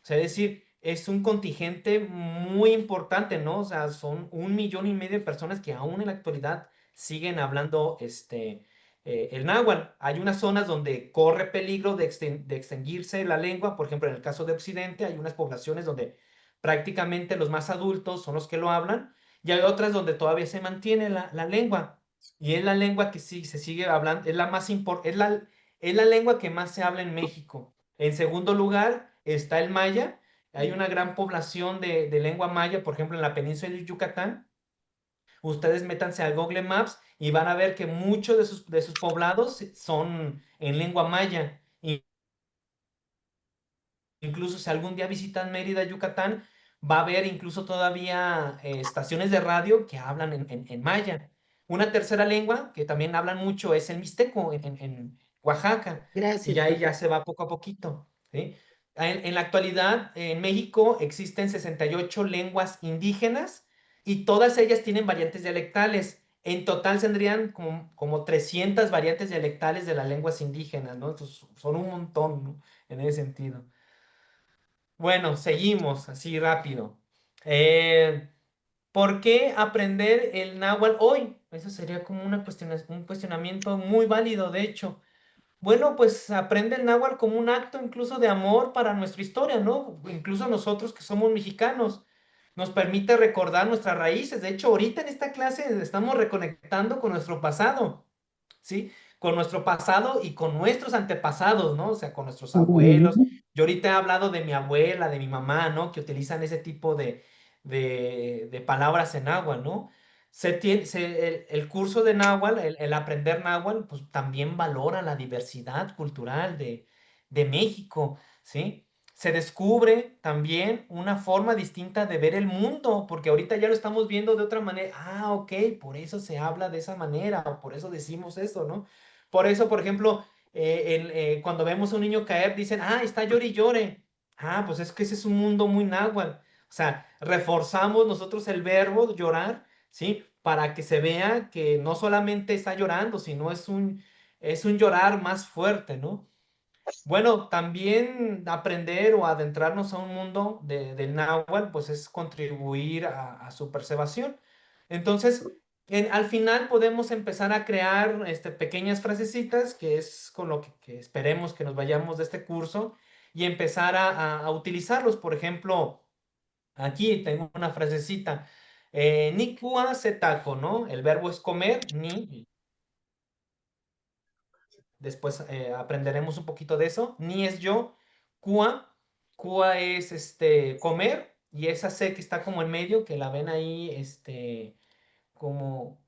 sea, es decir, es un contingente muy importante, ¿no? O sea, son 1,5 millones de personas que aún en la actualidad siguen hablando el náhuatl. Hay unas zonas donde corre peligro de extinguirse la lengua, por ejemplo, en el caso de Occidente, hay unas poblaciones donde prácticamente los más adultos son los que lo hablan, y hay otras donde todavía se mantiene la lengua. Y es la lengua que sí se sigue hablando, es la más es la lengua que más se habla en México. En segundo lugar está el maya. Hay una gran población de lengua maya, por ejemplo, en la península de Yucatán. Ustedes métanse a Google Maps y van a ver que muchos de sus poblados son en lengua maya. Incluso si algún día visitan Mérida, Yucatán, va a haber incluso todavía estaciones de radio que hablan en maya. Una tercera lengua que también hablan mucho es el mixteco en Oaxaca. Y Gracias, ya ahí ya profesor. se va poco a poquito, ¿sí? En la actualidad, en México existen 68 lenguas indígenas y todas ellas tienen variantes dialectales. En total tendrían como 300 variantes dialectales de las lenguas indígenas, ¿no? Entonces, son un montón, ¿no? En ese sentido. Bueno, seguimos así rápido. Eh, ¿Por qué aprender el náhuatl hoy? Eso sería como un cuestionamiento muy válido, de hecho. Bueno, pues aprende el náhuatl como un acto incluso de amor para nuestra historia, ¿no? Incluso nosotros que somos mexicanos, nos permite recordar nuestras raíces. De hecho, ahorita en esta clase estamos reconectando con nuestro pasado. ¿Sí? Con nuestro pasado y con nuestros antepasados, ¿no? O sea, con nuestros abuelos. Yo ahorita he hablado de mi abuela, de mi mamá, ¿no? Que utilizan ese tipo de palabras en náhuatl, ¿no? El curso de náhuatl, el aprender náhuatl, pues también valora la diversidad cultural de México, ¿sí? Se descubre también una forma distinta de ver el mundo, porque ahorita ya lo estamos viendo de otra manera. Ah, ok, por eso se habla de esa manera, o por eso decimos eso, ¿no? Por eso, por ejemplo, cuando vemos a un niño caer, dicen, ah, está llore y llore. Ah, pues es que ese es un mundo muy náhuatl. O sea, reforzamos nosotros el verbo llorar, ¿sí? Para que se vea que no solamente está llorando, sino es un llorar más fuerte, ¿no? Bueno, también aprender o adentrarnos a un mundo del náhuatl, pues es contribuir a su preservación. Entonces, al final podemos empezar a crear pequeñas frasecitas, que es con lo que esperemos que nos vayamos de este curso, y empezar a utilizarlos. Por ejemplo, aquí tengo una frasecita. Ni cua se taco, ¿no? El verbo es comer, ni. Después aprenderemos un poquito de eso. Ni es yo. Cua. Cua es comer. Y esa C que está como en medio, que la ven ahí, como,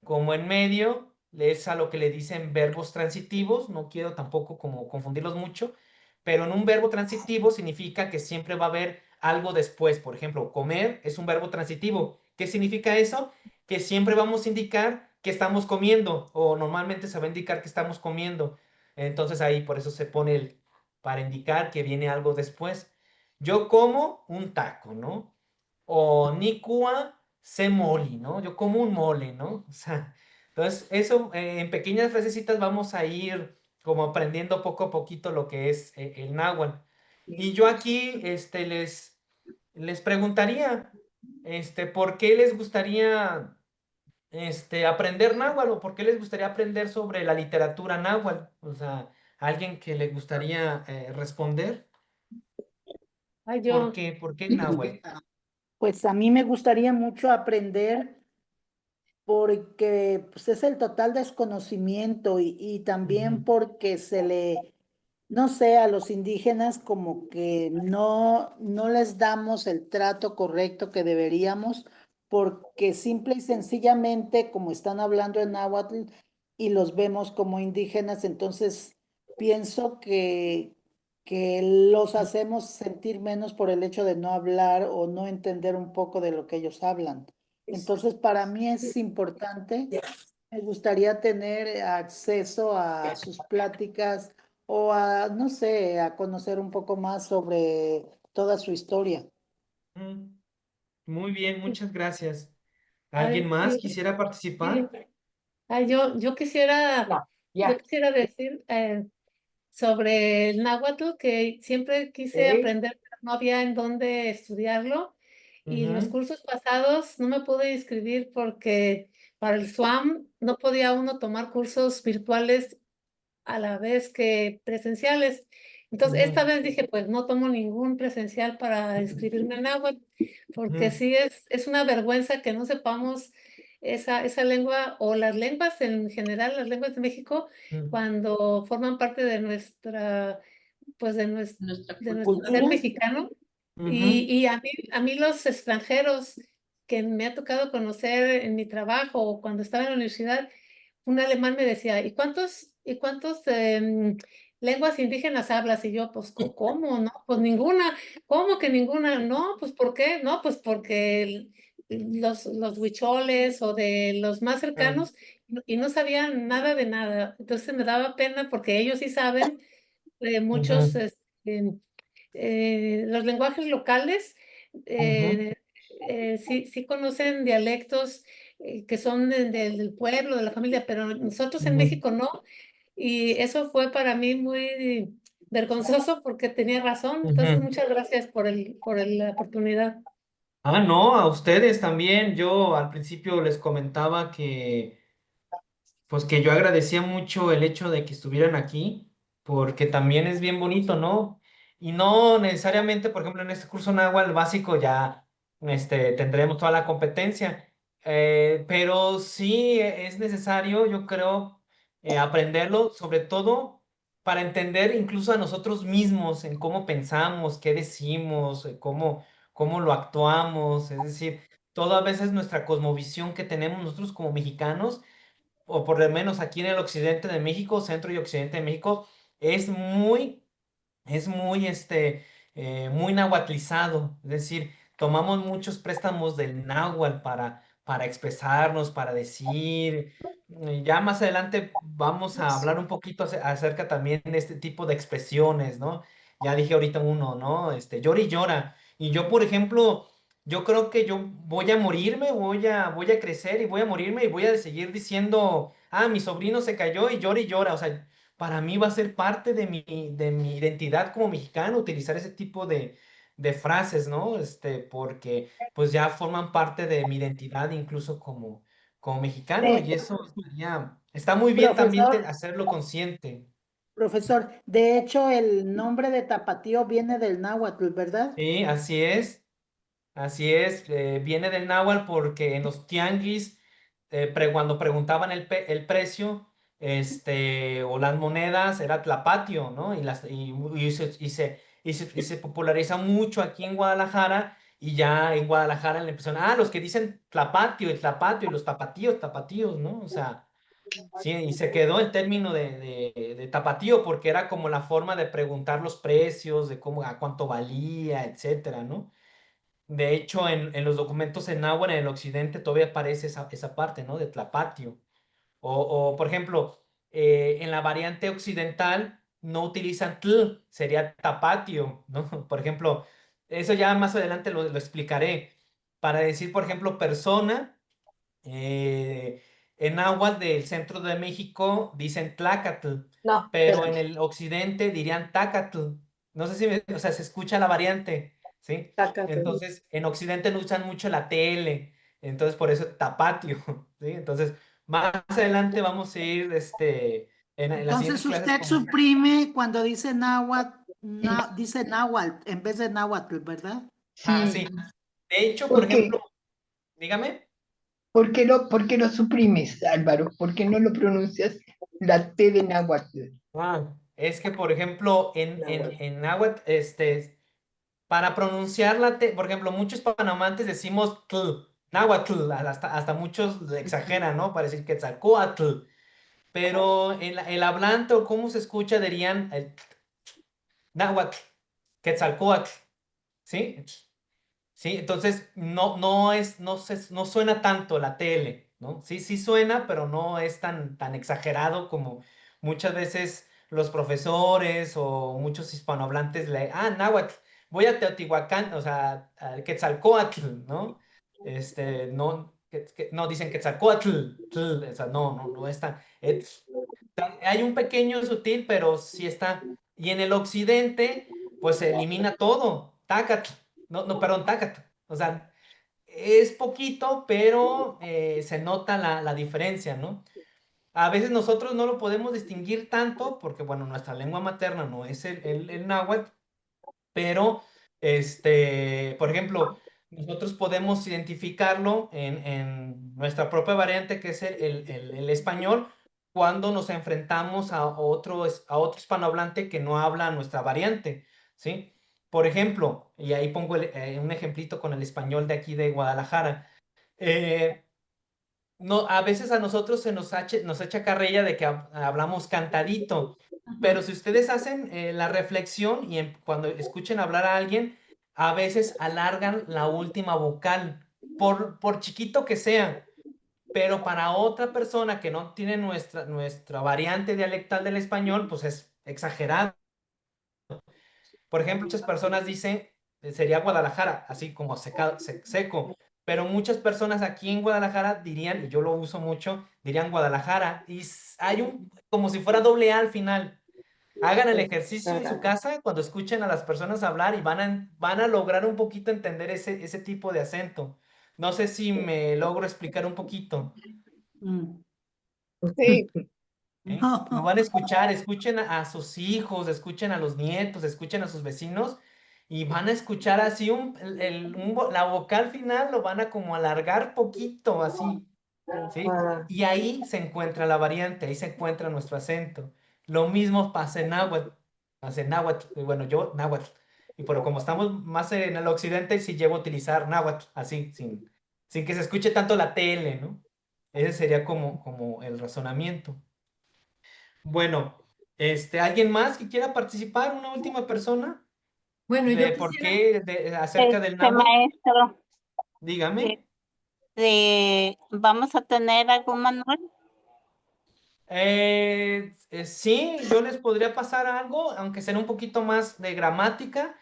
como en medio, es a lo que le dicen verbos transitivos. No quiero tampoco como confundirlos mucho, pero en un verbo transitivo significa que siempre va a haber algo después. Por ejemplo, comer es un verbo transitivo. ¿Qué significa eso? Que siempre vamos a indicar que estamos comiendo, o normalmente se va a indicar que estamos comiendo. Entonces ahí por eso se pone para indicar que viene algo después. Yo como un taco, ¿no? O Nikua se moli, ¿no? Yo como un mole, ¿no? O sea, entonces eso en pequeñas frasecitas vamos a ir como aprendiendo poco a poquito lo que es el náhuatl. Y yo aquí les preguntaría, ¿por qué les gustaría aprender náhuatl o por qué les gustaría aprender sobre la literatura náhuatl? O sea, alguien que le gustaría responder. Ay, ¿Por yo, qué? ¿Por qué náhuatl? Pues a mí me gustaría mucho aprender porque pues, es el total desconocimiento y también Ujú, porque se le, no sé, a los indígenas como que no les damos el trato correcto que deberíamos, porque simple y sencillamente, como están hablando en náhuatl y los vemos como indígenas, entonces pienso que los hacemos sentir menos por el hecho de no hablar o no entender un poco de lo que ellos hablan. Entonces, para mí es importante, me gustaría tener acceso a sus pláticas o a, no sé, a conocer un poco más sobre toda su historia. ujú. Muy bien, muchas gracias. ¿Alguien ay, más sí, quisiera sí. participar? Ay, yo quisiera decir sobre el náhuatl que siempre quise aprender, pero no había en dónde estudiarlo. Y los Ujú, cursos pasados no me pude inscribir porque para el SWAM no podía uno tomar cursos virtuales a la vez que presenciales. Entonces, esta ujú, vez dije, pues no tomo ningún presencial para inscribirme en náhuatl, porque ujú, sí es una vergüenza que no sepamos esa lengua o las lenguas en general, las lenguas de México, ujú, cuando forman parte de pues Nuestra de cultura. nuestro ser ¿Cultura? mexicano. ujú, Y a mí los extranjeros que me ha tocado conocer en mi trabajo o cuando estaba en la universidad, un alemán me decía, y cuántos lenguas indígenas hablas? Y yo, pues, ¿cómo? No, pues ninguna. ¿Cómo que ninguna? No, pues, ¿por qué? No, pues porque los huicholes o de los más ah, cercanos, y no sabían nada de nada. Entonces me daba pena porque ellos sí saben muchos, ujú, los lenguajes locales, ujú, eh, sí conocen dialectos que son del pueblo, de la familia, pero nosotros en ujú, México no. Y eso fue para mí muy vergonzoso porque tenía razón. Entonces, ujú. muchas gracias por la oportunidad. Ah, no, a ustedes también. Yo al principio les comentaba que pues que yo agradecía mucho el hecho de que estuvieran aquí, porque también es bien bonito, ¿no? Y no necesariamente, por ejemplo, en este curso Nahuatl básico ya tendremos toda la competencia, pero sí es necesario, yo creo, aprenderlo, sobre todo para entender incluso a nosotros mismos en cómo pensamos, qué decimos, cómo lo actuamos, es decir, toda veces nuestra cosmovisión que tenemos nosotros como mexicanos o por lo menos aquí en el occidente de México, centro y occidente de México, es muy nahuatlizado. Es decir, tomamos muchos préstamos del náhuatl para expresarnos, para decir. Ya más adelante vamos a hablar un poquito acerca también de este tipo de expresiones, ¿no? Ya dije ahorita uno, ¿no? Llora y llora. Y yo, por ejemplo, yo creo que yo voy a morirme, voy a crecer y voy a morirme y voy a seguir diciendo, mi sobrino se cayó y llora. O sea, para mí va a ser parte de mi identidad como mexicano utilizar ese tipo de frases, ¿no? Porque pues ya forman parte de mi identidad incluso como mexicano, y eso ya está muy bien también Profesor, hacerlo consciente. profesor, de hecho el nombre de tapatío viene del náhuatl, ¿verdad? Sí, así es, viene del náhuatl porque en los tianguis, cuando preguntaban el precio, o las monedas, era tlapatio, ¿no? Y se populariza mucho aquí en Guadalajara, y ya en Guadalajara le empezaron, los que dicen tlapatio, el tlapatio, y los tapatíos, ¿no? O sea, sí, y se quedó el término de tapatío porque era como la forma de preguntar los precios, de cómo, a cuánto valía, etcétera, ¿no? De hecho, en los documentos en náhuatl, en el occidente, todavía aparece esa parte, ¿no? De tlapatio. Por ejemplo, en la variante occidental no utilizan tl, sería tapatio, ¿no? Por ejemplo, eso ya más adelante lo explicaré. Para decir, por ejemplo, persona, en náhuatl del centro de México dicen tlacatl, No, pero en espérame. el occidente dirían tacatl. No sé si, o sea, se escucha la variante, ¿sí? Sácate. Entonces, en occidente no usan mucho la TL, entonces por eso tapatio, ¿sí? Entonces, más adelante vamos a ir, en las Entonces siguientes clases usted con... suprime cuando dice náhuatl, dice náhuatl en vez de náhuatl, ¿verdad? Sí. De hecho, por ¿Por ejemplo, qué? dígame. Por qué lo suprimes, Álvaro? ¿Por qué no lo pronuncias la T de náhuatl? Es que, por ejemplo, en náhuatl, para pronunciar la T, por ejemplo, muchos panamantes decimos tl, náhuatl, hasta muchos le exageran, ¿no? Para decir quetzalcóatl, pero el hablante o cómo se escucha dirían el náhuatl, quetzalcóatl, ¿sí? Sí, entonces no suena tanto la TL, ¿no? Sí, sí suena, pero no es tan exagerado como muchas veces los profesores o muchos hispanohablantes náhuatl, voy a Teotihuacán, o sea, a Quetzalcóatl, ¿no? No, no dicen Quetzalcóatl, o sea, no es tan, hay un pequeño sutil, pero sí está. Y en el occidente, pues se elimina todo. Tácatl. No, perdón, tácatl. O sea, es poquito, pero se nota la diferencia, ¿no? A veces nosotros no lo podemos distinguir tanto porque, bueno, nuestra lengua materna no es el náhuatl, pero, por ejemplo, nosotros podemos identificarlo en nuestra propia variante, que es el español, cuando nos enfrentamos a otro hispanohablante que no habla nuestra variante, ¿sí? Por ejemplo, y ahí pongo un ejemplito con el español de aquí de Guadalajara. eh, no, a veces a nosotros nos echa carrilla de que hablamos cantadito, pero si ustedes hacen la reflexión y cuando escuchen hablar a alguien, a veces alargan la última vocal, por chiquito que sea, pero para otra persona que no tiene nuestra variante dialectal del español, pues es exagerado. Por ejemplo, muchas personas dicen, sería Guadalajara, así como seco, pero muchas personas aquí en Guadalajara dirían, y yo lo uso mucho, dirían Guadalajara, y hay como si fuera doble A al final. Hagan el ejercicio en su casa cuando escuchen a las personas hablar y van a lograr un poquito entender ese tipo de acento. No sé si me logro explicar un poquito. Sí, ¿Eh? Lo van a escuchar, escuchen a sus hijos, escuchen a los nietos, escuchen a sus vecinos y van a escuchar así la vocal final lo van a como alargar poquito, así, ¿sí? Y ahí se encuentra la variante, ahí se encuentra nuestro acento. Lo mismo pasa en náhuatl, y bueno, yo náhuatl, pero como estamos más en el occidente, sí llevo a utilizar náhuatl, así, sin que se escuche tanto la TL, ¿no? Ese sería como el razonamiento. Bueno, ¿alguien más que quiera participar? ¿Una última persona? Bueno, yo ¿De por quisiera, qué? Acerca del náhuatl. Maestro, Dígame. ¿vamos a tener algún manual? Sí, yo les podría pasar algo, aunque sea un poquito más de gramática,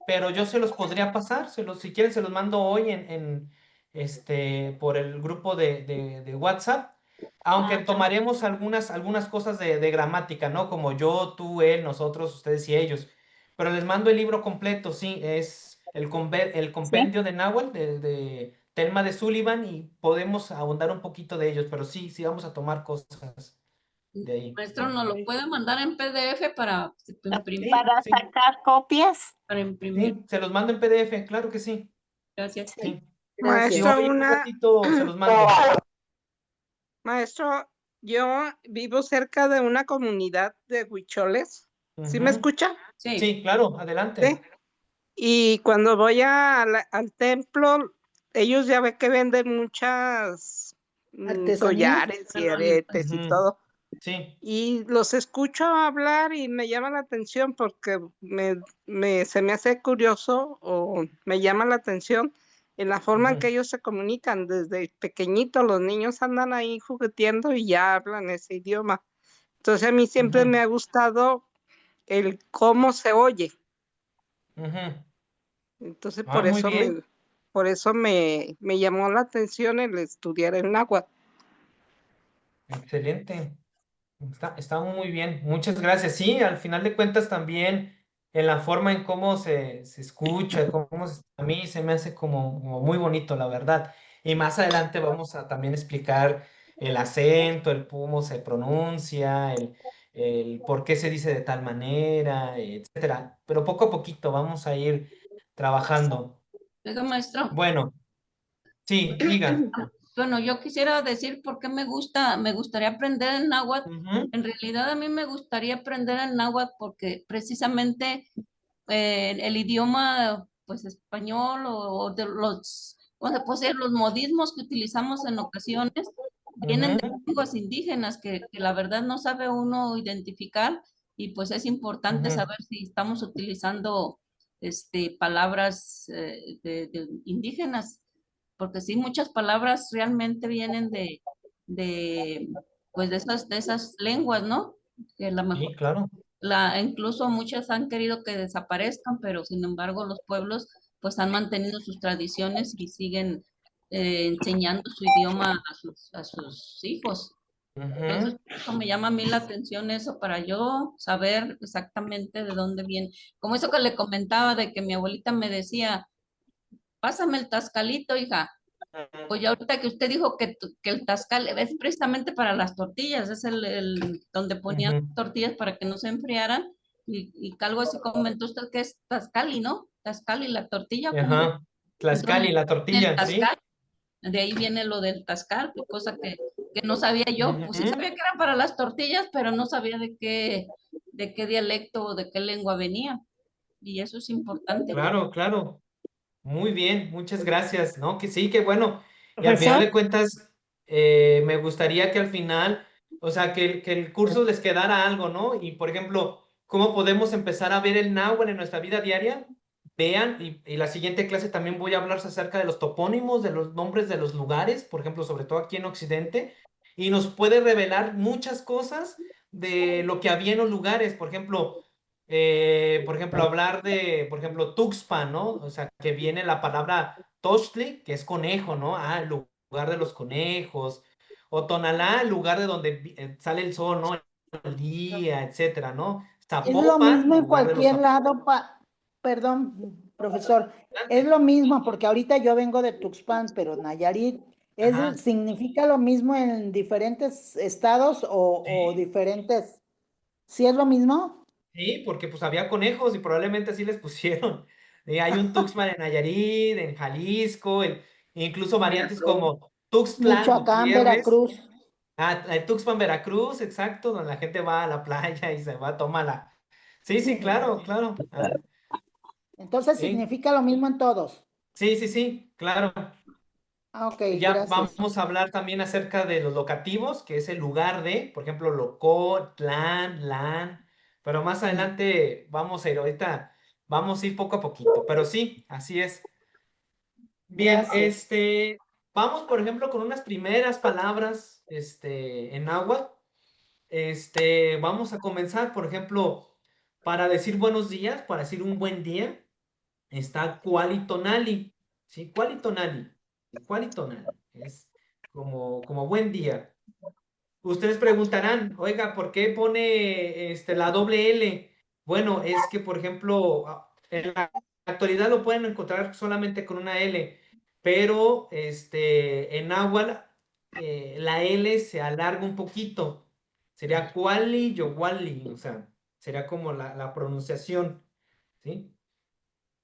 pero yo se los podría pasar. Si quieren, se los mando hoy por el grupo de WhatsApp. Aunque tomaremos algunas cosas de gramática, ¿no? Como yo, tú, él, nosotros, ustedes y ellos. Pero les mando el libro completo, sí. Es el Sí. compendio de náhuatl, Thelma de Sullivan y podemos ahondar un poquito de ellos, pero sí, sí vamos a tomar cosas de ahí. Maestro, ¿nos lo puede mandar en PDF para imprimir? Para Sí, sacar copias. Para imprimir. sí, se los mando en PDF, claro que sí. Gracias. Sí, sí, Gracias. Maestro, hoy en un ratito se los mando. maestro, yo vivo cerca de una comunidad de huicholes. ¿Sí me Ujú. escucha? Sí. Sí, claro, adelante. Sí. Y cuando voy al templo, ellos ya ve que venden muchas ¿Artesanías? collares y aretes y Ujú. todo. Sí, Y los escucho hablar y me llama la atención porque se me hace curioso o me llama la atención en la forma en que ujú, ellos se comunican. Desde pequeñitos los niños andan ahí jugueteando y ya hablan ese idioma. Entonces a mí siempre ujú, me ha gustado el cómo se oye. ujú. Entonces Ah, muy bien. por eso me llamó la atención el estudiar el náhuatl. Excelente. Está muy bien. Muchas gracias. Sí, al final de cuentas también en la forma en cómo se escucha, a mí se me hace como muy bonito, la verdad. Y más adelante vamos a también explicar el acento, el cómo se pronuncia, el por qué se dice de tal manera, etcétera. Pero poco a poquito vamos a ir trabajando. Oiga, maestro. Bueno, sí, diga. Bueno, yo quisiera decir por qué me gustaría aprender el náhuatl. Ujú, En realidad a mí me gustaría aprender el náhuatl porque precisamente el idioma, pues español o de los, o sea, pues, los modismos que utilizamos en ocasiones vienen de ujú, lenguas indígenas que la verdad no sabe uno identificar y pues es importante ujú. saber si estamos utilizando palabras de indígenas, porque sí, muchas palabras realmente vienen de, pues de esas lenguas, ¿no? Que a lo mejor Sí, claro. incluso muchas han querido que desaparezcan, pero sin embargo los pueblos pues han mantenido sus tradiciones y siguen enseñando su idioma a sus hijos. Entonces, Ujú. eso me llama a mí la atención eso para yo saber exactamente de dónde viene. Como eso que le comentaba de que mi abuelita me decía, pásame el tascalito, hija. Oye, ahorita que usted dijo que el tascal es precisamente para las tortillas, es el donde ponían Ujú. tortillas para que no se enfriaran, y algo así comentó usted que es tascali, ¿no? Tascali, la tortilla, ¿cómo? Ajá. Entonces, Tlaxcali, la el tortilla, ¿sí? tascal, de ahí viene lo del tascal, cosa que no sabía yo, pues sí Ujú. sabía que era para las tortillas, pero no sabía de qué dialecto o de qué lengua venía, y eso es importante. Claro, claro. Muy bien, muchas gracias, ¿no? Que sí, que bueno. Y al final Profesor, de cuentas, me gustaría que al final, o sea, que el curso les quedara algo, ¿no? Y por ejemplo, ¿cómo podemos empezar a ver el náhuatl en nuestra vida diaria? Vean, y la siguiente clase también voy a hablar acerca de los topónimos, de los nombres de los lugares, por ejemplo, sobre todo aquí en Occidente, y nos puede revelar muchas cosas de lo que había en los lugares, por ejemplo, hablar de, por ejemplo, Tuxpan, ¿no? O sea, que viene la palabra Tochtli, que es conejo, ¿no? Ah, el lugar de los conejos. O Tonalá, el lugar de donde sale el sol, ¿no? El día, etcétera, ¿no? Es lo Zapopan, mismo el en lugar de los cualquier lado, perdón, profesor, es zapopantes. lo mismo porque ahorita yo vengo de Tuxpan, pero Nayarit Ajá. significa lo mismo en diferentes estados o Sí, diferentes. ¿Sí es lo mismo? sí, porque pues había conejos y probablemente así les pusieron. Hay un Tuxpan en Nayarit, en Jalisco, incluso variantes como Tuxtlan Michoacán, Gutiérrez. Veracruz. Ah, Tuxpan, Veracruz, exacto, donde la gente va a la playa y se va a tomar la... Sí, sí, claro, claro. Ah, Entonces sí, significa lo mismo en todos. sí, sí, sí, claro. Ah, ok, Ya gracias. vamos a hablar también acerca de los locativos, que es el lugar de, por ejemplo, locó, tlán, lan, pero más adelante vamos a ir, ahorita vamos a ir poco a poquito, pero sí, así es. Bien, Gracias. vamos, por ejemplo, con unas primeras palabras, en náhuatl. Vamos a comenzar, por ejemplo, para decir buenos días, para decir un buen día, está cualitonali, ¿sí? Cualitonali, cualitonali, es como buen día. Ustedes preguntarán, oiga, ¿por qué pone la doble L? Bueno, es que, por ejemplo, en la actualidad lo pueden encontrar solamente con una L, pero en náhuatl la L se alarga un poquito. Sería cuali, yowali, o sea, sería como la pronunciación, ¿sí?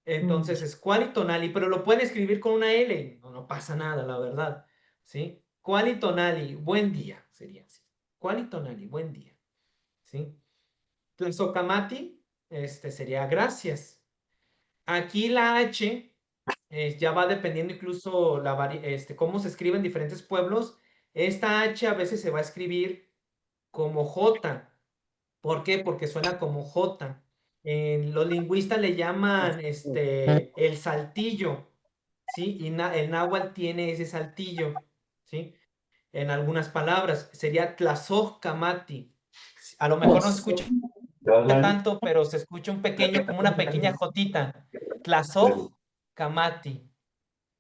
Entonces es cuali tonali, pero lo pueden escribir con una L, no pasa nada, la verdad, ¿sí? Cuali tonali, buen día, sería así. Cuali tonali, buen día, ¿sí? Tlazocamati, sería gracias. Aquí la H ya va dependiendo incluso cómo se escribe en diferentes pueblos. Esta H a veces se va a escribir como J. ¿Por qué? Porque suena como J. Los lingüistas le llaman el saltillo, ¿sí? Y el náhuatl tiene ese saltillo, ¿sí? En algunas palabras. Sería tlazocamati. A lo mejor no se escucha tanto, pero se escucha un pequeño, como una pequeña jotita. Tlazocamati,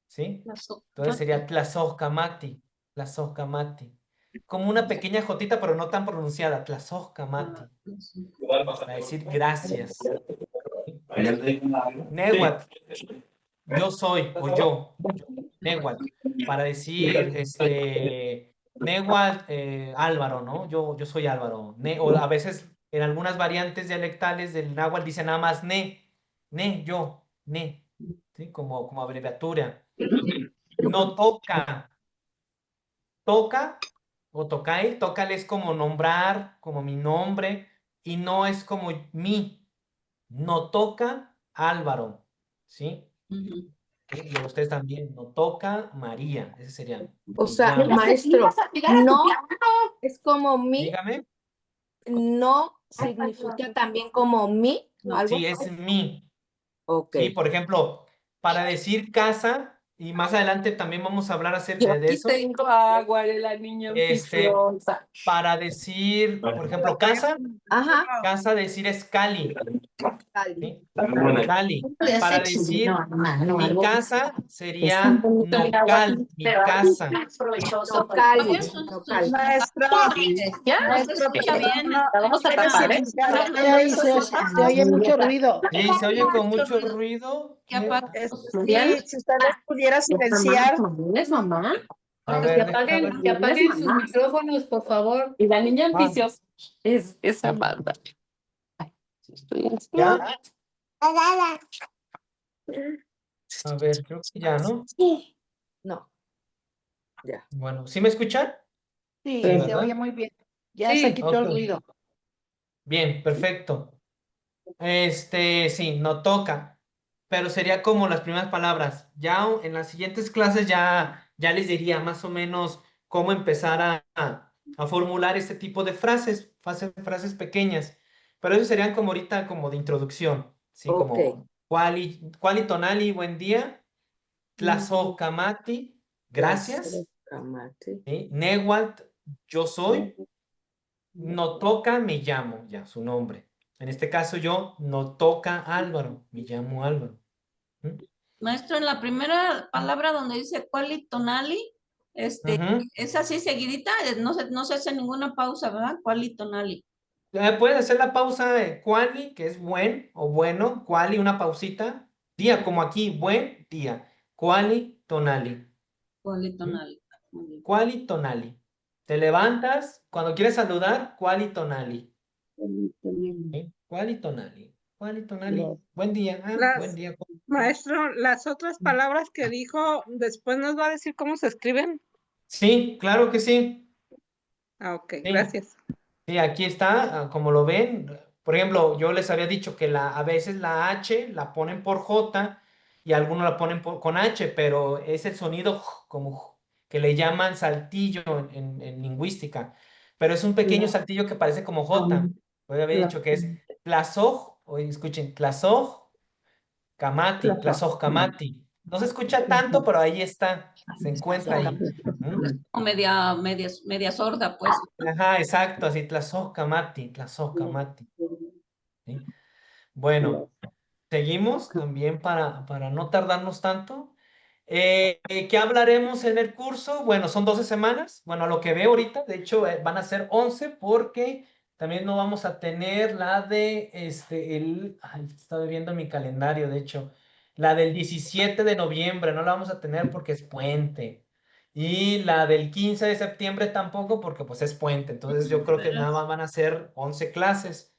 ¿sí? Entonces sería tlazocamati, tlazocamati. Como una pequeña jotita, pero no tan pronunciada. Tlazocamati. Para decir gracias. Nehuatl, yo soy o yo. Nehuatl. Para decir, Nehuatl, Álvaro, ¿no? Yo soy Álvaro. O a veces en algunas variantes dialectales del náhuatl dice nada más yo, ¿sí? Como abreviatura. No toca. Toca o tocai, tócale es como nombrar, como mi nombre, y no es como mi. No toca Álvaro, ¿sí? Y a ustedes también, no toca María, ese sería. O Me sea, llamo. maestro, no es como mi, Dígame. no significa también como mi, algo Sí, así. es mi. Ok. Sí, por ejemplo, para decir casa, y más adelante también vamos a hablar acerca de Aquí eso. tengo agua de la niña ambiciosa. Para decir, por ejemplo, casa, Ajá. casa decir es Cali. Cali. ¿Sí? Cali. Para decir mi casa sería Nocal, mi casa. No, Cali. No, Cali. Maestro, no se escucha bien. Vamos a ¿puede tapar, ¿eh? silenciar Ahí se oye mucho ruido. Sí, se oye con mucho ruido. Que apague Sí, si usted los pudiera silenciar. ¿Es mamá? A Que ver, apaguen, déjame ver. sus micrófonos, por favor. Y la niña Ah. ambiciosa es Amanda. Ay, sí estoy ¿Ya? A ver, creo que ya, ¿no? No. Ya. Bueno, ¿sí me escuchan? Sí, Sí, se ¿verdad? oye muy bien. Ya se Sí. quitó el Ok. ruido. Bien, perfecto. Sí, no toca, pero sería como las primeras palabras. Ya en las siguientes clases ya les diría más o menos cómo empezar a formular este tipo de frases pequeñas. Pero eso serían como ahorita como de introducción, ¿sí? Ok. Como cuali tonali, buen día. Tlazocamati, gracias. Tlazocamati. ¿Sí? Nehuatl, yo soy. No toca, me llamo, ya, su nombre. En este caso yo, no toca Álvaro, me llamo Álvaro. ¿Mm? Maestro, en la primera palabra donde dice quali tonali, Ujú. es así seguidita, no se hace ninguna pausa, ¿verdad? Quali tonali. Puedes hacer la pausa de quali, que es buen o bueno, quali, una pausita. Día, como aquí, buen día. Quali tonali. Quali ¿Mm? tonali. Muy bien. Quali tonali. Te levantas, cuando quieres saludar, quali tonali. ¿Sí? Quali tonali. Quali tonali. Buen día. Buen día. Maestro, las otras palabras que dijo, después nos va a decir cómo se escriben. Sí, claro que sí. Ok, Sí. gracias. Sí, aquí está, como lo ven. Por ejemplo, yo les había dicho que a veces la H la ponen por J y algunos la ponen con H, pero es el sonido como que le llaman saltillo en lingüística. Pero es un pequeño saltillo que parece como J. Yo había dicho que es tlazoj, o escuchen, tlazoj, kamati, tlazoj, kamati. No se escucha tanto, pero ahí está, se encuentra ahí. ¿Mm? O media sorda, pues. Ajá, exacto, así, tlazocamati, tlazocamati. ¿Sí? Bueno, seguimos también para no tardarnos tanto. ¿Qué hablaremos en el curso? Bueno, son 12 semanas. Bueno, a lo que veo ahorita, de hecho, van a ser 11 porque también no vamos a tener la de, ay, estaba viendo mi calendario, de hecho, La del 17 de noviembre no la vamos a tener porque es puente. Y la del 15 de septiembre tampoco porque pues es puente. Entonces yo creo que nada más van a ser 11 clases.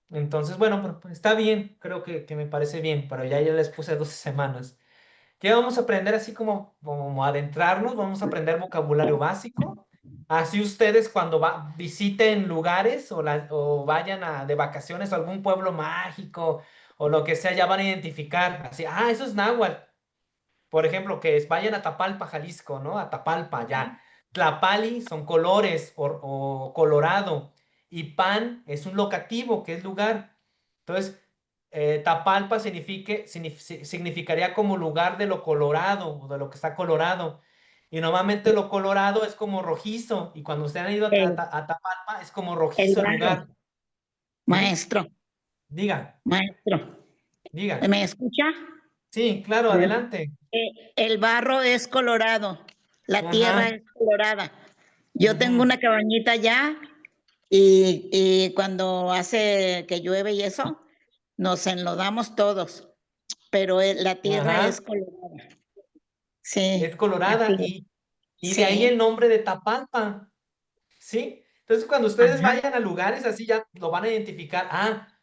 Entonces, bueno, pero, pues, está bien, creo que me parece bien, pero ya les puse 12 semanas. ¿Qué vamos a aprender así como adentrarnos? Vamos a aprender vocabulario básico. Así ustedes cuando visiten lugares o vayan de vacaciones a algún pueblo mágico o lo que sea, ya van a identificar. Así, eso es náhuatl. Por ejemplo, vayan a Tapalpa, Jalisco, ¿no? A Tapalpa, ya. Tlapali son colores o colorado. Y pan es un locativo, que es lugar. Entonces, Tapalpa significaría como lugar de lo colorado o de lo que está colorado. Y normalmente lo colorado es como rojizo. Y cuando ustedes han ido a Tapalpa es como rojizo el lugar. ¿Sí? Maestro, Diga, maestro, diga. ¿me escucha? Sí, claro, adelante. El barro es colorado, la tierra Ajá. es colorada. Yo tengo Ujú. una cabañita allá y cuando hace que llueve y eso, nos enlodamos todos, pero la tierra es Ajá. colorada. Sí, Es colorada así es. y de ahí el Sí, nombre de Tapalpa, ¿sí? Entonces cuando ustedes ajá. vayan a lugares así ya lo van a identificar,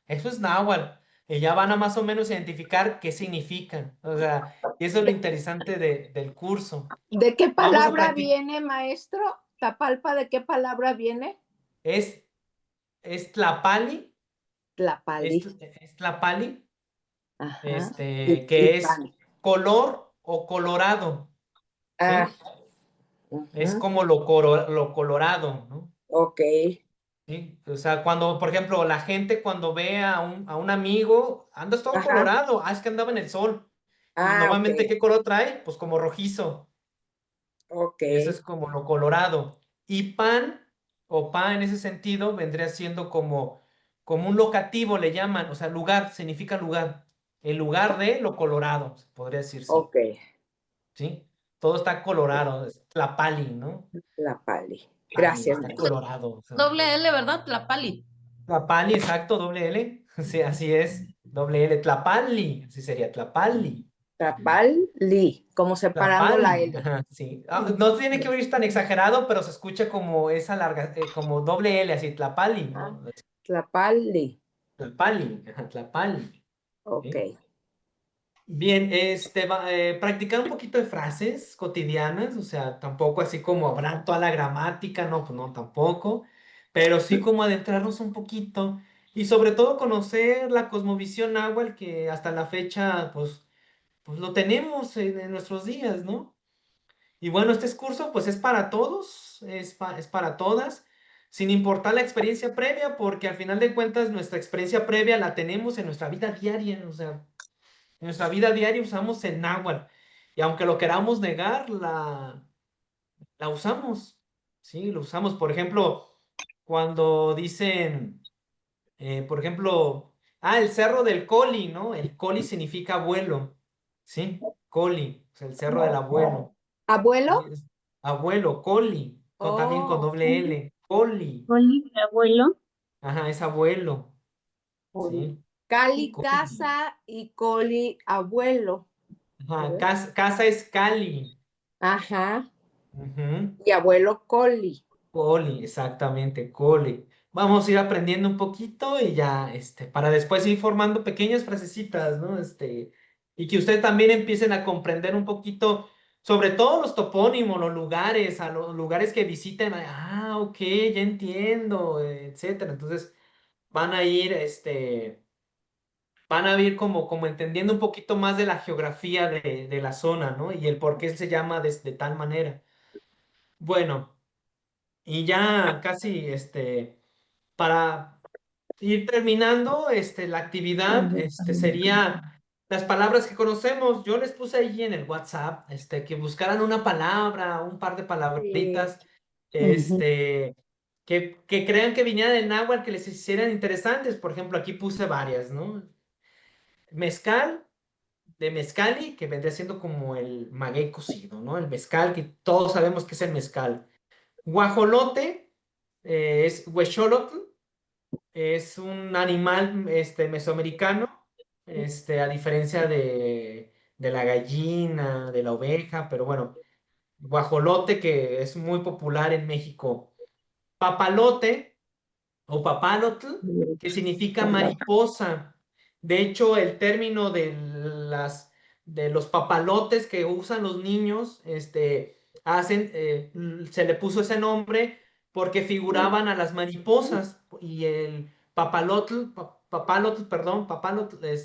eso es náhuatl, y ya van a más o menos identificar qué significan, o sea, y eso es lo interesante del curso. ¿De qué Vamos a palabra practicar, viene, maestro? ¿Tapalpa de qué palabra viene? es, es Tlapali, Tlapali. es Tlapali, Ajá. Y que es pan. color o colorado, Ah, ¿sí? Es ajá. como lo colorado, ¿no? Ok. Sí, o sea, cuando, por ejemplo, la gente cuando ve a un amigo, andas todo Ajá. colorado, es que andaba en el sol. Y Ah, ok. normalmente, ¿qué color trae? Pues como rojizo. Ok. Y eso es como lo colorado. Y pan, o pan en ese sentido, vendría siendo como un locativo, le llaman, o sea, lugar, significa lugar. El lugar de lo colorado, se podría decir, sí. Ok. ¿Sí? Todo está colorado, es Tlapali, ¿no? Tlapali. Pali, Gracias, está maestro. colorado. O sea. Doble L, ¿verdad? Tlapali. Tlapali, exacto, doble L. Sí, así es. Doble L, Tlapali. Así sería, Tlapali. Tlapali, como separando la Tlapali. L. Ajá, sí. No tiene que oír tan exagerado, pero se escucha como esa larga, como doble L, así, Tlapali, Ah, ¿no? Tlapali. Tlapali, ajá, Tlapali. Ok. ¿Sí? Bien, practicar un poquito de frases cotidianas, o sea, tampoco así como hablar toda la gramática, no, pues no, tampoco, pero sí como adentrarnos un poquito y sobre todo conocer la cosmovisión náhuatl que hasta la fecha, pues lo tenemos en nuestros días, ¿no? Y bueno, este curso pues es para todos, es para todas, sin importar la experiencia previa, porque al final de cuentas nuestra experiencia previa la tenemos en nuestra vida diaria, o sea. En nuestra vida diaria usamos el náhuatl y aunque lo queramos negar, la usamos. Sí, lo usamos. Por ejemplo, cuando dicen, por ejemplo, el cerro del Coli, ¿no? El Coli significa abuelo. ¿Sí? Coli, o sea, el cerro del abuelo. ¿Abuelo? ¿Sí? Abuelo, Coli, también con Oh, doble L. Coli. Oli, abuelo. Ajá, es abuelo. Oli. ¿Sí? Cali, Coli. casa y Coli, abuelo. A Ajá, ver. casa es Cali. Ajá. Ujú. Y abuelo Coli. Coli, exactamente, coli. Vamos a ir aprendiendo un poquito y ya, para después ir formando pequeñas frasecitas, ¿no? Y que ustedes también empiecen a comprender un poquito, sobre todo los topónimos, los lugares, a los lugares que visiten. Ok, ya entiendo, etcétera. Entonces, van a ir, como entendiendo un poquito más de la geografía de la zona, ¿no? Y el por qué se llama de tal manera. Bueno. Y ya casi, para ir terminando, la actividad, sería las palabras que conocemos. Yo les puse ahí en el WhatsApp, que buscaran una palabra, un par de Sí. palabritas, Ujú. que crean que vinieran del náhuatl, que les hicieran interesantes. Por ejemplo, aquí puse varias, ¿no? Mezcal, de mezcali, que vendría siendo como el maguey cocido, ¿no? El mezcal, que todos sabemos que es el mezcal. Guajolote es huexolotl, es un animal mesoamericano a diferencia de la gallina, de la oveja, pero bueno, guajolote que es muy popular en México. Papalote o papalotl, que significa mariposa. De hecho, el término de los papalotes que usan los niños, se le puso ese nombre porque figuraban a las mariposas y el papalotl,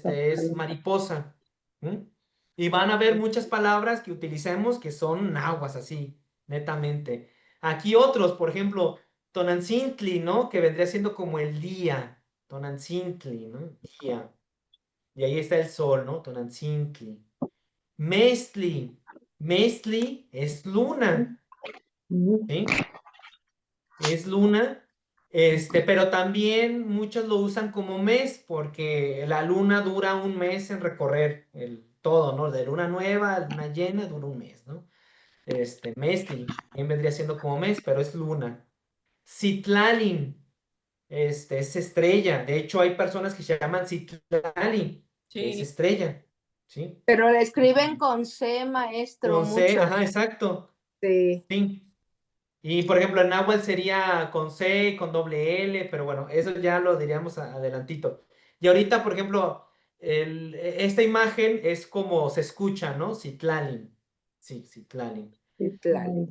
es mariposa. ¿Mm? Y van a ver muchas palabras que utilicemos que son nahuas así, netamente. Aquí otros, por ejemplo, Tonantzintli, ¿no? Que vendría siendo como el día. Tonantzintli, ¿no? Día. Y ahí está el sol, ¿no? Tonantzintli. Mestli. Mestli es luna, ¿sí? Es luna. Pero también muchos lo usan como mes porque la luna dura un mes en recorrer todo, ¿no? De luna nueva a luna llena dura un mes, ¿no? Mestli, también vendría siendo como mes, pero es luna. Citlalin. Es estrella. De hecho, hay personas que se llaman Citlali, que es Sí. estrella. ¿Sí? Pero la escriben con C, maestro, Con C, muchos. ajá, exacto. Sí. Sí. Y por ejemplo, en náhuatl sería con C, con doble L, pero bueno, eso ya lo diríamos adelantito. Y ahorita, por ejemplo, esta imagen es como se escucha, ¿no? Citlalin. Sí, Citlalin.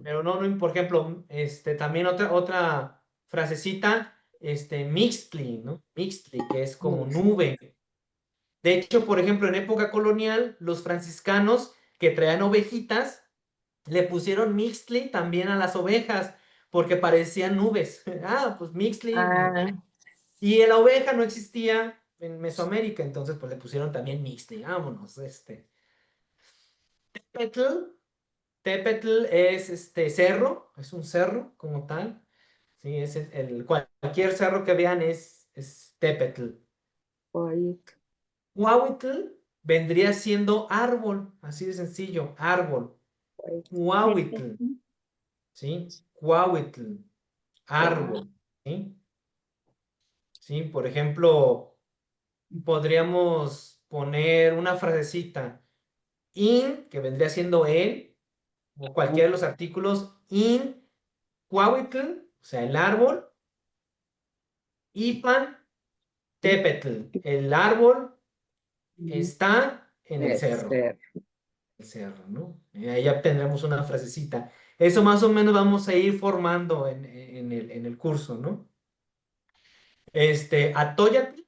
Pero no, por ejemplo, también otra frasecita, mixtli, ¿no? Mixtli, que es como nube. De hecho, por ejemplo, en época colonial, los franciscanos que traían ovejitas, le pusieron mixtli también a las ovejas, porque parecían nubes. Ah, pues mixtli. Y la oveja no existía en Mesoamérica, entonces pues le pusieron también mixtli. Vámonos, Tepetl. Tepetl es cerro, es un cerro como tal. Sí, es cualquier cerro que vean es Tepetl. Huahuitl vendría siendo árbol, así de sencillo, árbol. Huahuitl, ¿sí? Huahuitl, árbol, ¿sí? Sí, por ejemplo, podríamos poner una frasecita. In, que vendría siendo él, o cualquiera de los artículos, in Huahuitl, o sea, el árbol. Ipan Tepetl, el árbol está en el cerro. El cerro, ¿no? Ahí ya tendremos una frasecita. Eso más o menos vamos a ir formando en el curso, ¿no? Atoyatl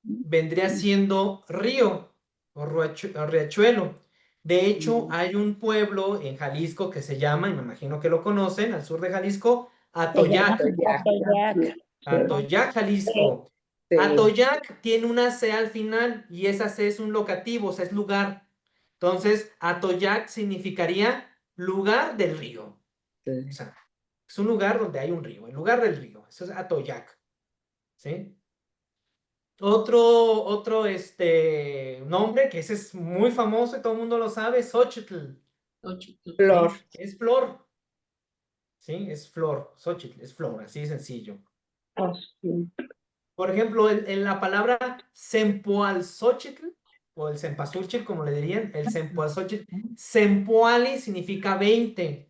vendría siendo río o riachuelo. De hecho, hay un pueblo en Jalisco que se llama, y me imagino que lo conocen, al sur de Jalisco, Atoyac. Atoyac, Jalisco. Atoyac tiene una C al final y esa C es un locativo, o sea, es lugar. Entonces, Atoyac significaría lugar del río. O sea, es un lugar donde hay un río, el lugar del río. Eso es Atoyac. ¿Sí? Otro nombre que ese es muy famoso y todo el mundo lo sabe, Xochitl. Flor. ¿Sí? Es flor. ¿Sí? Es flor. Xochitl es flor, así de sencillo. Por ejemplo, en la palabra Sempoalzóchitl, o el Cempasúchil, como le dirían, el Sempoalzóchitl, Sempoali significa 20.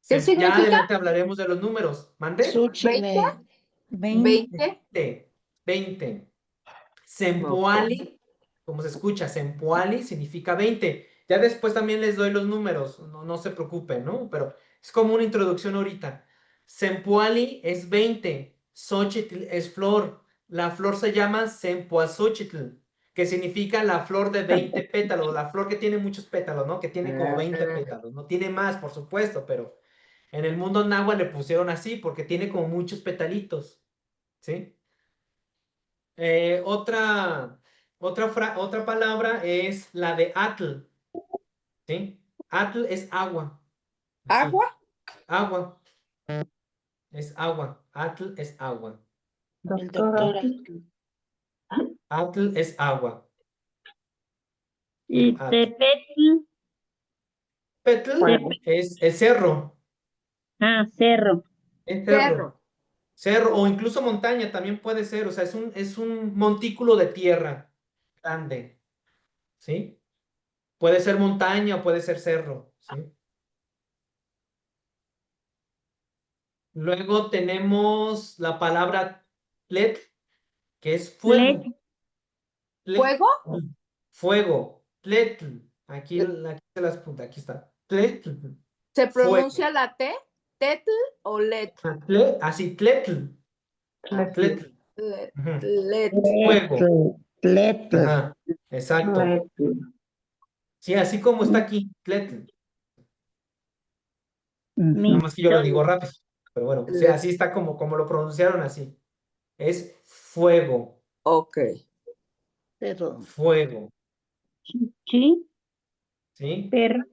¿Qué Ya significa? adelante hablaremos de los números. ¿Mande? Súchile. 20. 20. Sempoali, como se escucha, Sempoali significa 20. Ya después también les doy los números, no se preocupen, ¿no? Pero es como una introducción ahorita. Sempoali es 20, Xochitl es flor. La flor se llama Sempoalzóchitl, que significa la flor de 20 pétalos, la flor que tiene muchos pétalos, ¿no? Que tiene como 20 pétalos. No tiene más, por supuesto, pero en el mundo náhuatl le pusieron así porque tiene como muchos petalitos, ¿sí? Otra palabra es la de atl, ¿sí? Atl es agua. Así. ¿Agua? Agua. Es agua. Atl es agua. El doctor. Atl es agua. Y Atl. Tepetl. Petl es cerro. Ah, cerro. Es cerro. Cerro o incluso montaña también puede ser. O sea, es un montículo de tierra grande. ¿sí? Puede ser montaña o puede ser cerro, ¿sí? Luego tenemos la palabra tletl, que es fuego. ¿Fuego? Fuego. Tletl. Aquí se las punta, aquí está. Tletl. ¿Se Fuego. pronuncia la T? ¿Tetl o letl? Así, tletl. Tletl. Fuego. Ajá, exacto. Sí, así como está aquí, tletl. Nada más que yo lo digo rápido. Pero bueno, o sea, así está como lo pronunciaron así. Es fuego. Ok. Fuego. Sí, ¿Sí? perro.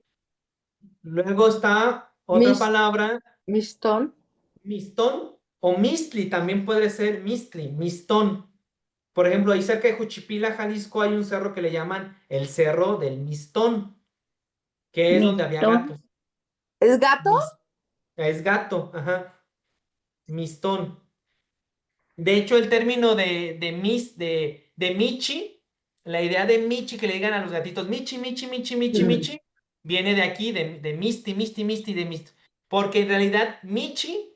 Luego está otra palabra. Mistón. Mistón o mistli, también puede ser mistli, mistón. Por ejemplo, ahí cerca de Juchipila, Jalisco, hay un cerro que le llaman el Cerro del Mistón, que es donde había gatos. ¿Es gato? Es gato, ajá. Mistón. De hecho, el término de Michi, la idea de Michi, que le digan a los gatitos Michi, Michi, Michi, Michi, Michi, viene de aquí, de Misti, Misti, Misti, de Misti. Porque en realidad Michi,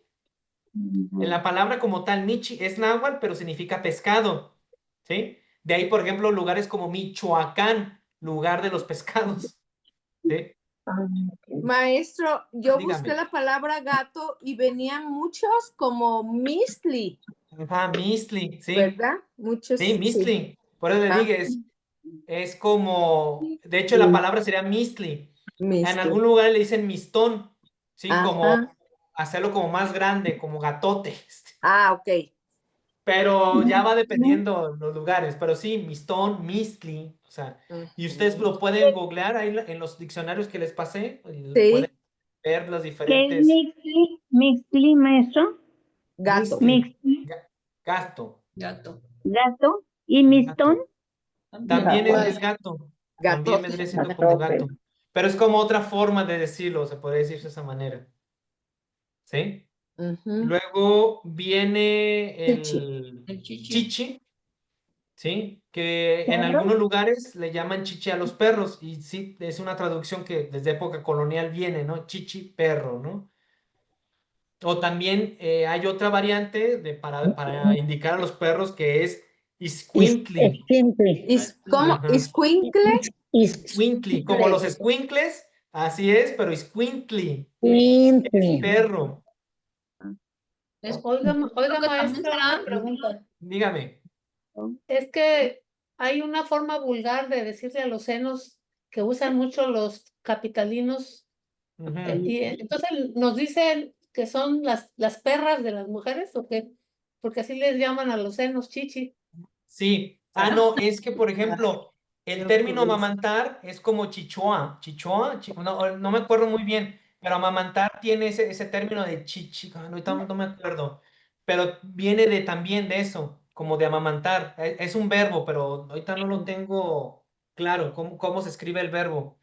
en la palabra como tal, Michi es náhuatl, pero significa pescado, ¿sí? De ahí, por ejemplo, lugares como Michoacán, lugar de los pescados, ¿sí? Maestro, yo busqué Dígame. la palabra gato y venían muchos como mistli, Ajá, Mistli, sí. ¿verdad? Muchos, Sí, Mistli. Por eso le Ah. digo, es como, de hecho la palabra sería Mistli. En algún Mistli. lugar le dicen mistón, ¿sí? Como Ajá. hacerlo como más grande, como gatote. Ah, ok. Pero ya va dependiendo los lugares. Pero sí, mistón, mistli. O sea, y ustedes lo pueden googlear ahí en los diccionarios que les pasé. Y pueden ver los ¿Qué es diferentes. mixli? ¿Mixli, maestro? Gato. Mixli. Gato. Gato. Gato. ¿Y mistón? También es gato. También vendría siendo como gato. Pero es como otra forma de decirlo, se podría decir de esa manera. ¿Sí? Luego viene el chichi, ¿sí? Que en algunos lugares le llaman chichi a los perros, y sí, es una traducción que desde época colonial viene, ¿no? Chichi, perro, ¿no? O también hay otra variante para indicar a los perros que es iscuintli. ¿Cómo? Ajá. ¿Iscuincle? Iscuintli, como los escuincles, así es, pero iscuintli es perro. Oiga, Creo que también maestra, una será. pregunta. Dígame. Es que hay una forma vulgar de decirle a los senos que usan mucho los capitalinos. Y entonces nos dicen que son las perras de las mujeres, ¿o qué? Porque así les llaman a los senos, chichi. Sí. Ah, no, es que, por ejemplo, el término amamantar es como chichoa. Chichoa, no me acuerdo muy bien, pero amamantar tiene ese término de chichi, ahorita no me acuerdo, pero viene también de eso, como de amamantar. Es un verbo, pero ahorita no lo tengo claro cómo se escribe el verbo.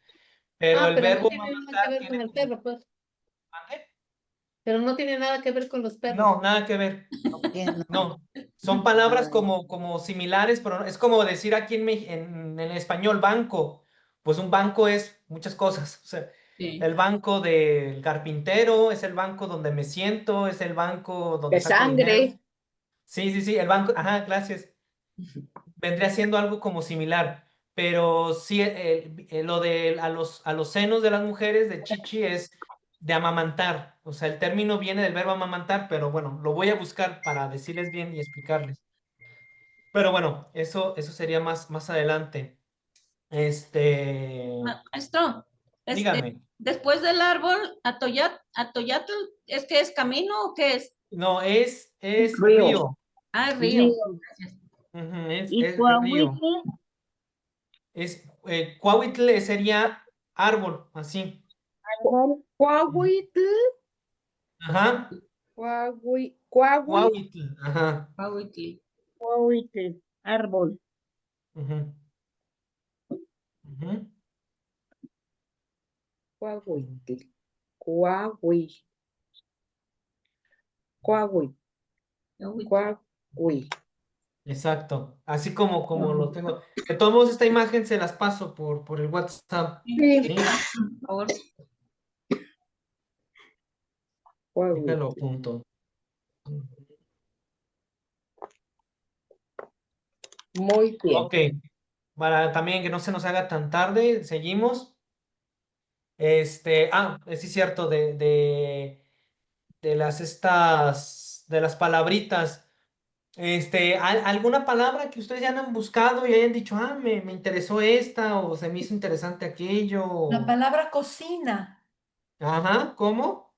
Pero el Pero no verbo tiene nada que amamantar ver tiene con el como... perro, pues. Pero no tiene nada que ver con los perros. No, nada que ver. No, son palabras como similares, pero es como decir aquí en español banco. Pues un banco es muchas cosas. O sea, el banco del carpintero es el banco donde me siento, es el banco donde De saco dinero. sangre. Sí, el banco, ajá, gracias. Vendría siendo algo como similar, pero sí, lo de a los senos de las mujeres de chichi es de amamantar. O sea, el término viene del verbo amamantar, pero bueno, lo voy a buscar para decirles bien y explicarles. Pero bueno, eso sería más adelante. Maestro, Dígame. después del árbol, atoyatl, ¿es que es camino o qué es? No, es río. Ah, río. Gracias. Ujú, ¿Y es río. Coahuila? Cuahuitl sería árbol, así. Coahuitl. Ajá. Coahuitl. Cuahuitl, ajá. Coahuila, árbol. Ujú. Ujú. Coahuitl. Coahuitl. Coahuitl. Coahuitl. Exacto. Así como lo tengo. De todos modos, esta imagen se las paso por el WhatsApp. Sí. ¿Sí? Por favor. Déjalo junto. Muy bien. Ok. Para también que no se nos haga tan tarde, seguimos. Sí es cierto, de de las palabritas. ¿Alguna palabra que ustedes ya han buscado y hayan dicho, me interesó esta o se me hizo interesante aquello? La palabra cocina, Ajá, ¿cómo?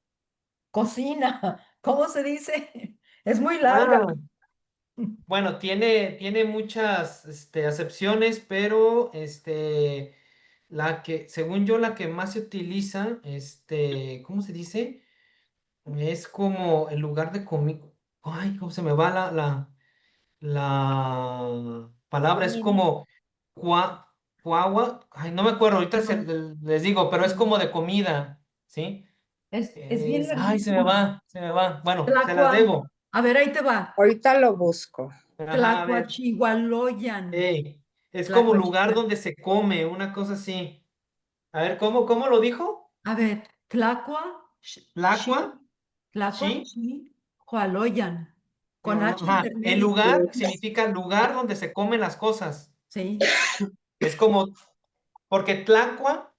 cocina, ¿cómo se dice? Es muy larga. Ah, bueno, tiene muchas acepciones, pero según yo, la que más se utiliza, ¿cómo se dice? Es como el lugar de comida. Ay, ¿cómo se me va la palabra? Es Comida. como cuagua. Ay, no me acuerdo, ahorita les digo, pero es como de comida, ¿sí? Es bien Ay, se me larguísima. va, se me va. Bueno, se las Tlacua, debo. a ver, ahí te va. Ahorita lo busco. Ajá, a ver. Tlacuachihualoyan. Ey, es como lugar Tlacuachihual- donde se come, una cosa así. A ver, ¿cómo lo dijo? A ver, Tlacua, ¿Lacua? ¿Sí? Tlacuachihualoyan. Con H Ajá. El intermedio. lugar significa lugar donde se comen las cosas. Sí. Es como, porque tlacua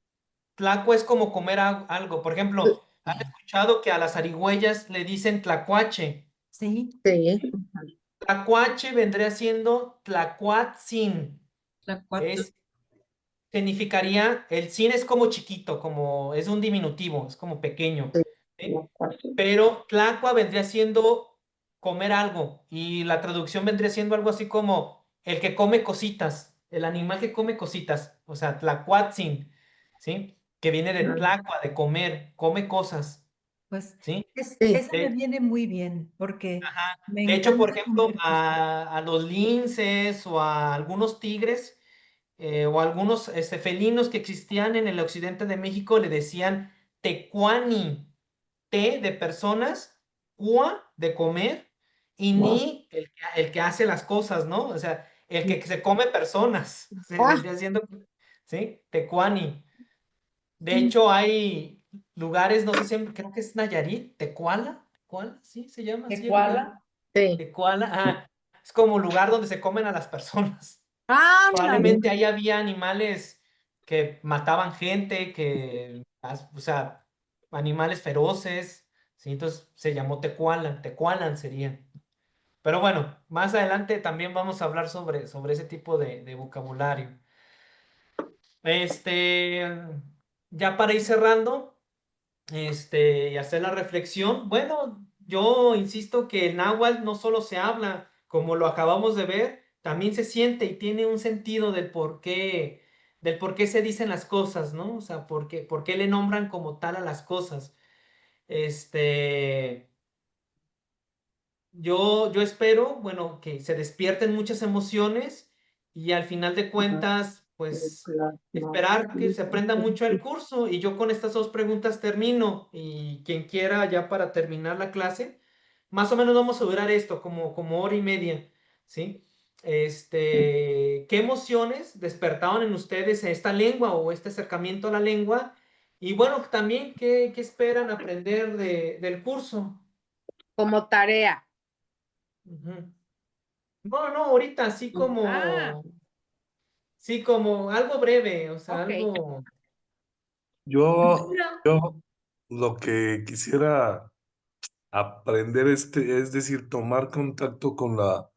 es como comer algo. Por ejemplo, ¿han escuchado que a las zarigüeyas le dicen tlacuache? Sí. Sí. Tlacuache vendría siendo tlacuatzin. Tlacuatl. Significaría, el sin es como chiquito, como es un diminutivo, es como pequeño. ¿Sí? Pero tlacua vendría siendo comer algo y la traducción vendría siendo algo así como el que come cositas, el animal que come cositas, o sea, tlacuatzin, ¿sí? Que viene de tlacua, de comer, come cosas, Pues ¿sí? esa me viene muy bien porque me De hecho, por encanta ejemplo, comer cosas. a los linces o a algunos tigres o algunos felinos que existían en el occidente de México le decían tecuani, te de personas, cua de comer y ni el que hace las cosas, ¿no? O sea, el que se come personas, se Ah, vendría siendo, ¿sí? Tecuani. De Sí, hecho, hay lugares, no sé si, creo que es Nayarit, Tecuala, sí, se llama así el lugar. tecuala. sí. Tecuala, es como lugar donde se comen a las personas. Ándale. Probablemente ahí había animales que mataban gente, o sea, animales feroces, ¿sí? Entonces se llamó Tecualan sería. Pero bueno, más adelante también vamos a hablar sobre ese tipo de vocabulario. Este, ya para ir cerrando, y hacer la reflexión. Bueno, yo insisto que el náhuatl no solo se habla, como lo acabamos de ver, también se siente y tiene un sentido del por qué se dicen las cosas, ¿no? O sea, por qué le nombran como tal a las cosas. Este, yo espero, bueno, que se despierten muchas emociones y al final de cuentas, pues esperar que se aprenda mucho el curso. Y yo con estas dos preguntas termino. Y quien quiera, ya para terminar la clase, más o menos vamos a durar esto, como hora y media, ¿sí? ¿Qué emociones despertaban en ustedes esta lengua o este acercamiento a la lengua? Y bueno, también, ¿qué esperan aprender del curso? Como tarea. Ujú. No, ahorita Ah, sí, como algo breve, o sea, ok. algo. Yo lo que quisiera aprender es decir, tomar contacto con la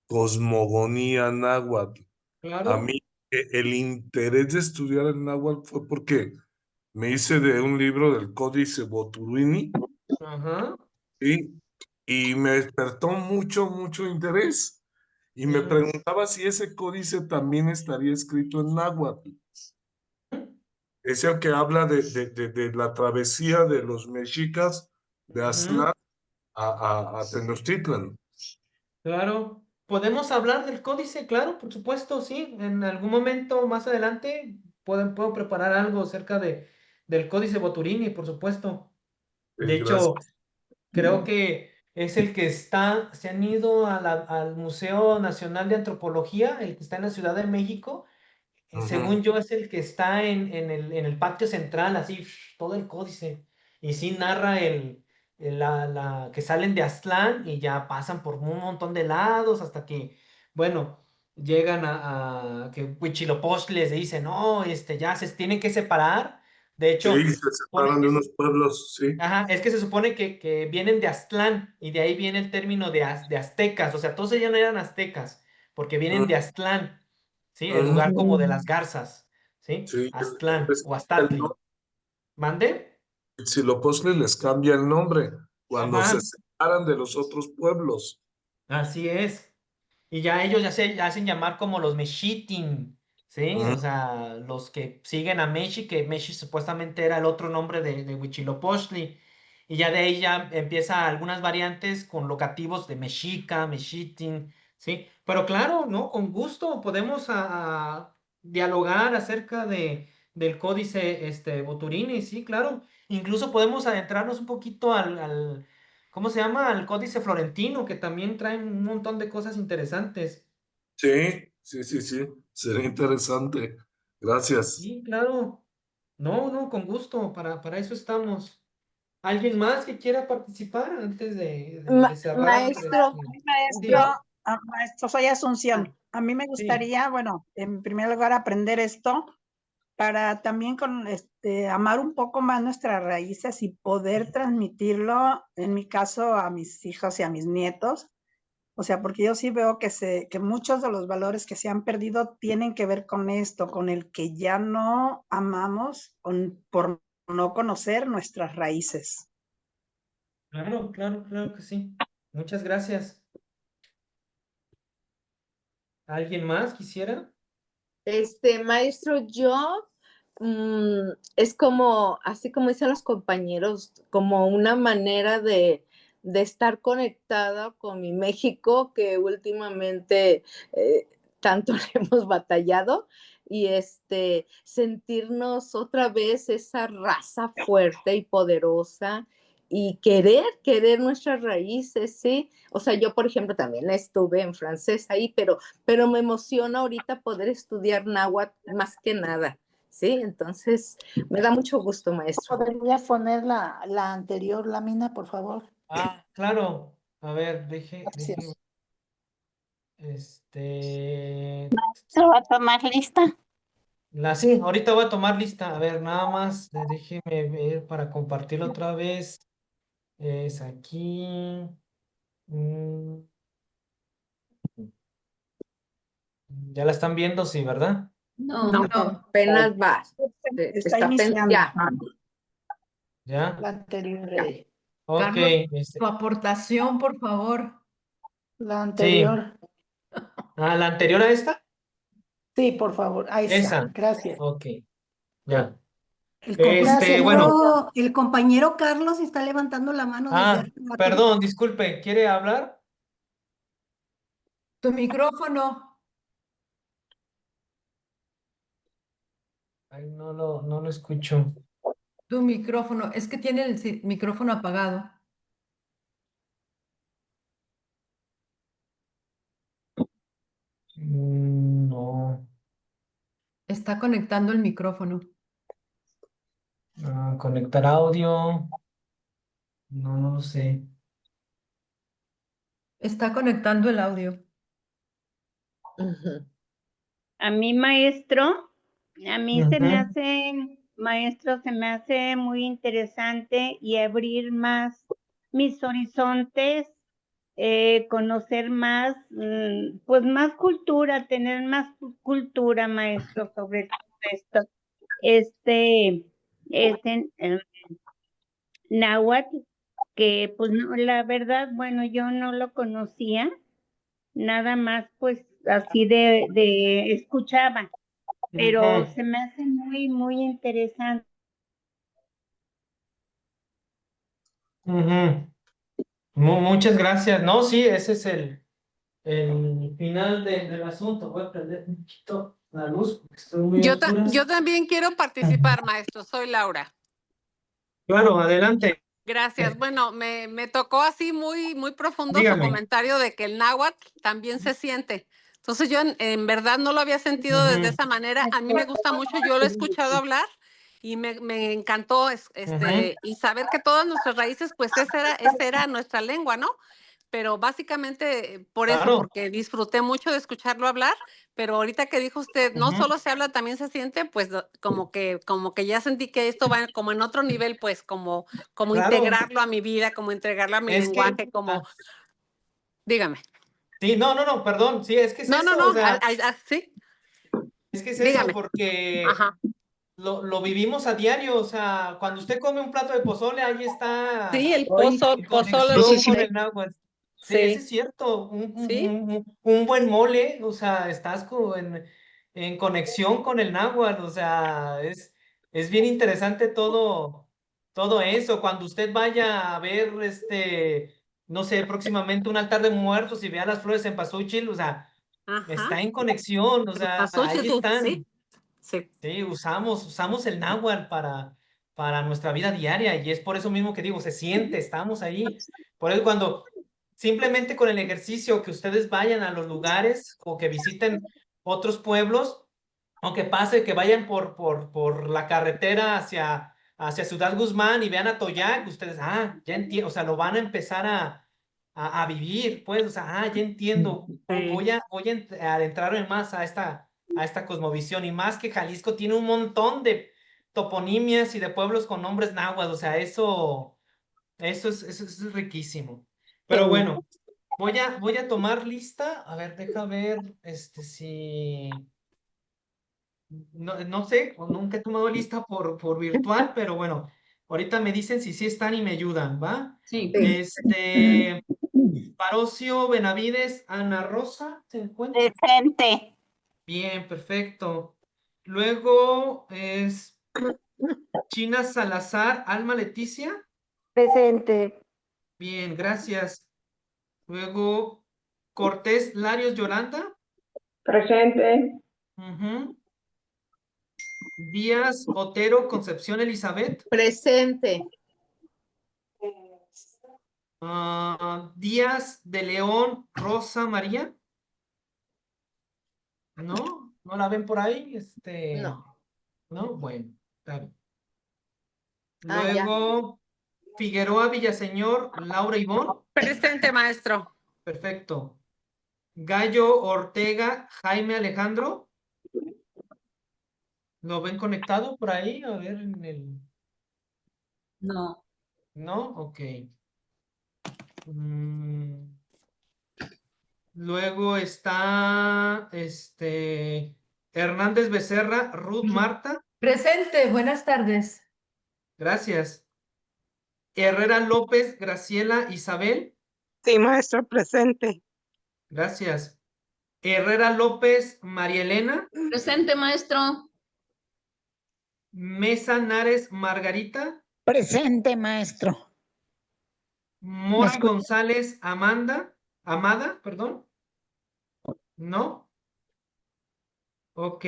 cosmogonía náhuatl. A Claro. mí el interés de estudiar el náhuatl fue porque me hice de un libro del Códice Boturini, Ajá. ¿sí? Y me despertó mucho interés. Y me Mm, preguntaba si ese códice también estaría escrito en náhuatl. Es el que habla de la travesía de los mexicas de ujú. Aztlán a Tenochtitlan. Claro. ¿Podemos hablar del códice? Claro, por supuesto, sí. En algún momento más adelante puedo preparar algo acerca del códice Boturini, por supuesto. De hecho, Gracias. creo que es el que está, se han ido al Museo Nacional de Antropología, el que está en la Ciudad de México. Según yo, es el que está en el patio central, así, todo el códice. Y sí narra que salen de Aztlán y ya pasan por un montón de lados hasta que, bueno, llegan a que Huitzilopochtli les dice, no, ya se tienen que separar. De hecho, Sí, se separan de unos pueblos, sí. ajá, es que se supone que vienen de Aztlán y de ahí viene el término de aztecas, o sea, todos ellos no eran aztecas, porque vienen de Aztlán, ¿sí? El lugar como de las garzas, ¿sí? Sí, Aztlán les o cambia el Aztatli. ¿Mande? Huitzilopochtli les cambia el nombre cuando Ajá, se separan de los otros pueblos. así es. Y ya ellos ya se hacen llamar como los Mexitin, ¿sí? O sea, los que siguen a Meshi, que Meshi supuestamente era el otro nombre de Huitzilopochtli. Y ya de ahí ya empieza algunas variantes con locativos de Mexica, Mexitin, ¿sí? Pero claro, ¿no? Con gusto podemos dialogar acerca del códice Boturini, sí, claro. Incluso podemos adentrarnos un poquito ¿cómo se llama? Al Códice Florentino, que también trae un montón de cosas interesantes. Sí, sí, sí, sí. Sería interesante. Gracias. Sí, claro. No, no, con gusto, para eso estamos. ¿Alguien más que quiera participar antes de cerrar? Maestro, Maestro, Sí, maestro, soy Asunción. A mí me sí. gustaría, bueno, en primer lugar aprender esto para también amar un poco más nuestras raíces y poder transmitirlo, en mi caso, a mis hijos y a mis nietos. O sea, porque yo sí veo que muchos de los valores que se han perdido tienen que ver con esto, con el que ya no amamos por no conocer nuestras raíces. Claro, claro, claro que sí. Muchas gracias. ¿Alguien más quisiera? Maestro, yo es como, así como dicen los compañeros, como una manera de estar conectada con mi México, que últimamente tanto le hemos batallado, y sentirnos otra vez esa raza fuerte y poderosa y querer nuestras raíces, ¿sí? O sea, yo, por ejemplo, también estuve en francés ahí, pero me emociona ahorita poder estudiar náhuatl más que nada, ¿sí? Entonces, me da mucho gusto, maestro. ¿Podría poner la anterior lámina, por favor? Claro. A ver, Gracias. ¿Se va a tomar lista? Sí, ahorita voy a tomar lista. A ver, nada más, déjeme ver para compartirlo otra vez. Es aquí. Mm, ya la están viendo, sí, ¿verdad? No, apenas va. Está iniciando. ¿Ya? La anterior. Ok. Carlos, tu aportación, por favor. La Sí. anterior. ¿La anterior a esta? Sí, por favor. Ahí está. Esa. Gracias. Ok. Ya. Bueno. El compañero Carlos está levantando la mano desde hace rato. Perdón, disculpe, ¿quiere hablar? Tu micrófono. Ay, no lo escucho. Tu micrófono. Es que tiene el micrófono apagado. No. Está conectando el micrófono. Conectar audio. No lo sé. Está conectando el audio. A mí, maestro, a mí se me hace, maestro, se me hace muy interesante y abrir más mis horizontes, conocer más, pues más cultura, tener más cultura, maestro, sobre todo esto. Náhuatl, que pues no, la verdad, bueno, yo no lo conocía, nada más pues así de escuchaba, pero se me hace muy, muy interesante. Muchas gracias. No, sí, ese es el final del asunto. Voy a prender un poquito la luz porque estoy muy oscura. Yo también quiero participar, maestro. Soy Laura. Claro, adelante. Gracias. Bueno, me tocó así muy profundo su Dígame. comentario de que el náhuatl también se siente. Entonces yo en verdad no lo había sentido desde esa manera. A mí me gusta mucho, yo lo he escuchado hablar y me encantó y saber que todas nuestras raíces, pues esa era nuestra lengua, ¿no? Pero básicamente por eso, Claro. porque disfruté mucho de escucharlo hablar, pero ahorita que dijo usted, no solo se habla, también se siente, pues como que ya sentí que esto va como en otro nivel, pues como Claro. integrarlo a mi vida, como integrarlo a mi Es que, lenguaje, como, dígame. sí, no, perdón, sí, es que es No, eso, o sea, sí, es que es eso, dígame. porque Ajá. lo vivimos a diario, o sea, cuando usted come un plato de pozole, ahí está Sí, el en pozole. conexión con el náhuatl. Sí, eso Sí. es cierto, Sí. un buen mole, o sea, estás en conexión con el náhuatl, o sea, es bien interesante todo eso. Cuando usted vaya a ver, no sé, próximamente un altar de muertos y vea las flores en Pasuchil, o sea, está en conexión, o sea, ahí están. Sí. Sí, usamos el náhuatl para nuestra vida diaria y es por eso mismo que digo, se siente, estamos ahí. Por eso cuando simplemente con el ejercicio que ustedes vayan a los lugares o que visiten otros pueblos, o que pase, que vayan por la carretera hacia Ciudad Guzmán y vean a Toyac, ustedes, ya entiendo, o sea, lo van a empezar a vivir, pues, o sea, ya entiendo, voy a adentrarme más a esta cosmovisión y más que Jalisco tiene un montón de toponimias y de pueblos con nombres náhuatl, o sea, eso es riquísimo. Pero bueno, voy a tomar lista, a ver, deja ver, si... No sé, o nunca he tomado lista por virtual, pero bueno, ahorita me dicen si sí están y me ayudan, ¿va? Sí. Parocio Benavides, Ana Rosa, ¿se encuentra? Presente. Bien, perfecto. Luego es China Salazar, Alma Leticia. Presente. Bien, gracias. Luego Cortés Larios Yolanda. Presente. Ujú. Díaz Otero Concepción Elizabeth. Presente. Díaz de León Rosa María. ¿No? ¿No la ven por ahí? No. ¿No? Bueno, está bien. Ya. Luego, Figueroa Villaseñor, Laura Ivón. Presente, maestro. Perfecto. Gallo Ortega, Jaime Alejandro. ¿Lo ven conectado por ahí? A ver, No. ¿No? Ok. Luego está, Hernández Becerra, Ruth Marta. Presente, buenas tardes. Gracias. Herrera López, Graciela Isabel. Sí, maestro, presente. Gracias. Herrera López, María Elena. Presente, maestro. Mesa Nares, Margarita. Presente, maestro. Mora González, Amada, perdón. ¿No? Ok.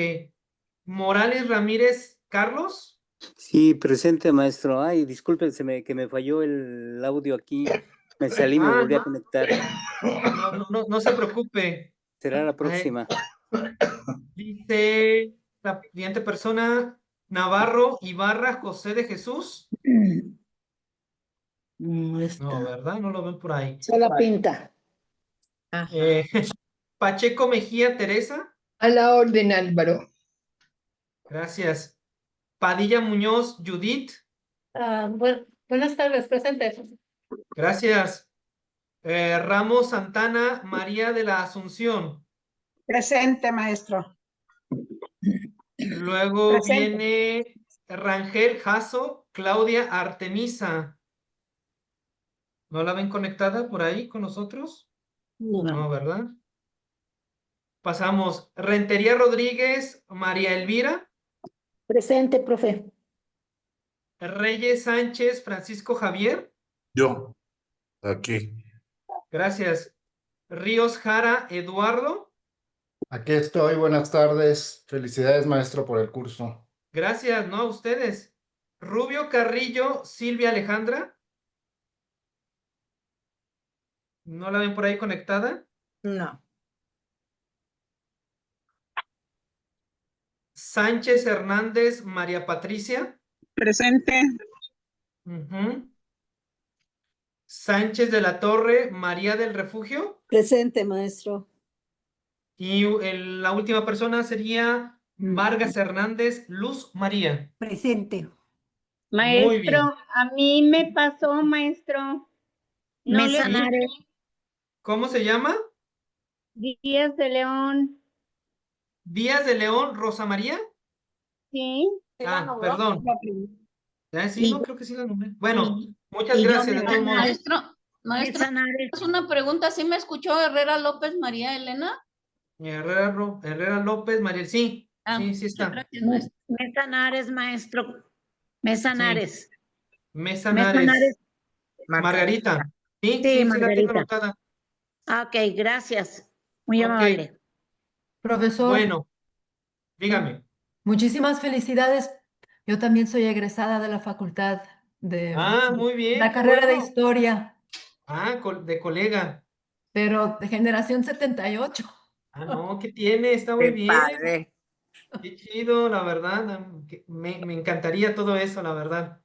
Morales Ramírez, Carlos. Sí, presente, maestro. Ay, disculpen, que me falló el audio aquí. Me salí, me volví a conectar. No se preocupe. Será la próxima. Dice la siguiente persona, Navarro Ibarra José de Jesús. No, ¿verdad? No lo ven por ahí. Se la pinta. Pacheco Mejía Teresa. A la orden, Álvaro. Gracias. Padilla Muñoz Judith. Buenas tardes, presente. Gracias. Ramos Santana María de la Asunción. Presente, maestro. Luego Presente. viene Rangel Jasso Claudia Artemisa. ¿No la ven conectada por ahí con nosotros? No, ¿verdad? Pasamos. Rentería Rodríguez María Elvira. Presente, profe. Reyes Sánchez Francisco Javier. Yo, aquí. Gracias. Ríos Jara Eduardo. Aquí estoy, buenas tardes. Felicidades, maestro, por el curso. Gracias, ¿no? A ustedes. Rubio Carrillo Silvia Alejandra. ¿No la ven por ahí conectada? No. Sánchez Hernández María Patricia. Presente. Ujú. Sánchez de la Torre María del Refugio. Presente, maestro. Y la última persona sería Vargas Hernández Luz María. Presente. Muy bien. Maestro, a mí me pasó, maestro. No le Mesa Nares. escuché. ¿Cómo se llama? Díaz de León. Díaz de León Rosa María. Sí. Ah, perdón. Sí, Y- no, creo que sí la nombré. Bueno, y- muchas y yo gracias de Mesa todos modos. Nares. Maestro, Mesa Nares. es una pregunta. ¿Sí me escuchó Herrera López María Elena? Herrera López María. Sí, Ah, sí muchas está. gracias, maestro. Mesa Nares, maestro. Mesa Sí. Nares. Mesa Mesa Nares. Nares. Margarita. Sí, Sí, sí, la tengo Margarita. anotada. Ok, gracias. Muy Ok. amable. Profesor, Bueno, dígame. muchísimas felicidades. Yo también soy egresada de la facultad de Ah, muy bien, la qué carrera de bueno. historia, Ah, de colega. pero de generación 78. Ah, no, ¿qué tiene? Está muy Qué bien. padre. Qué chido, la verdad. Me encantaría todo eso, la verdad.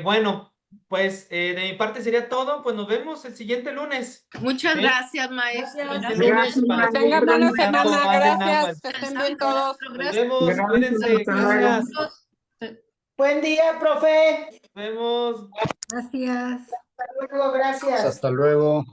Bueno, pues de mi parte sería todo. Pues nos vemos el siguiente lunes. Muchas ¿Sí? gracias, maestro. El siguiente Gracias, lunes para Que seguir tengan buena platicando semana. más de Gracias. náhuatl. Que estén bien todos. Nos vemos, cuídense, gracias. Buen día, profe. Nos vemos. Gracias. Hasta luego, gracias. Hasta luego.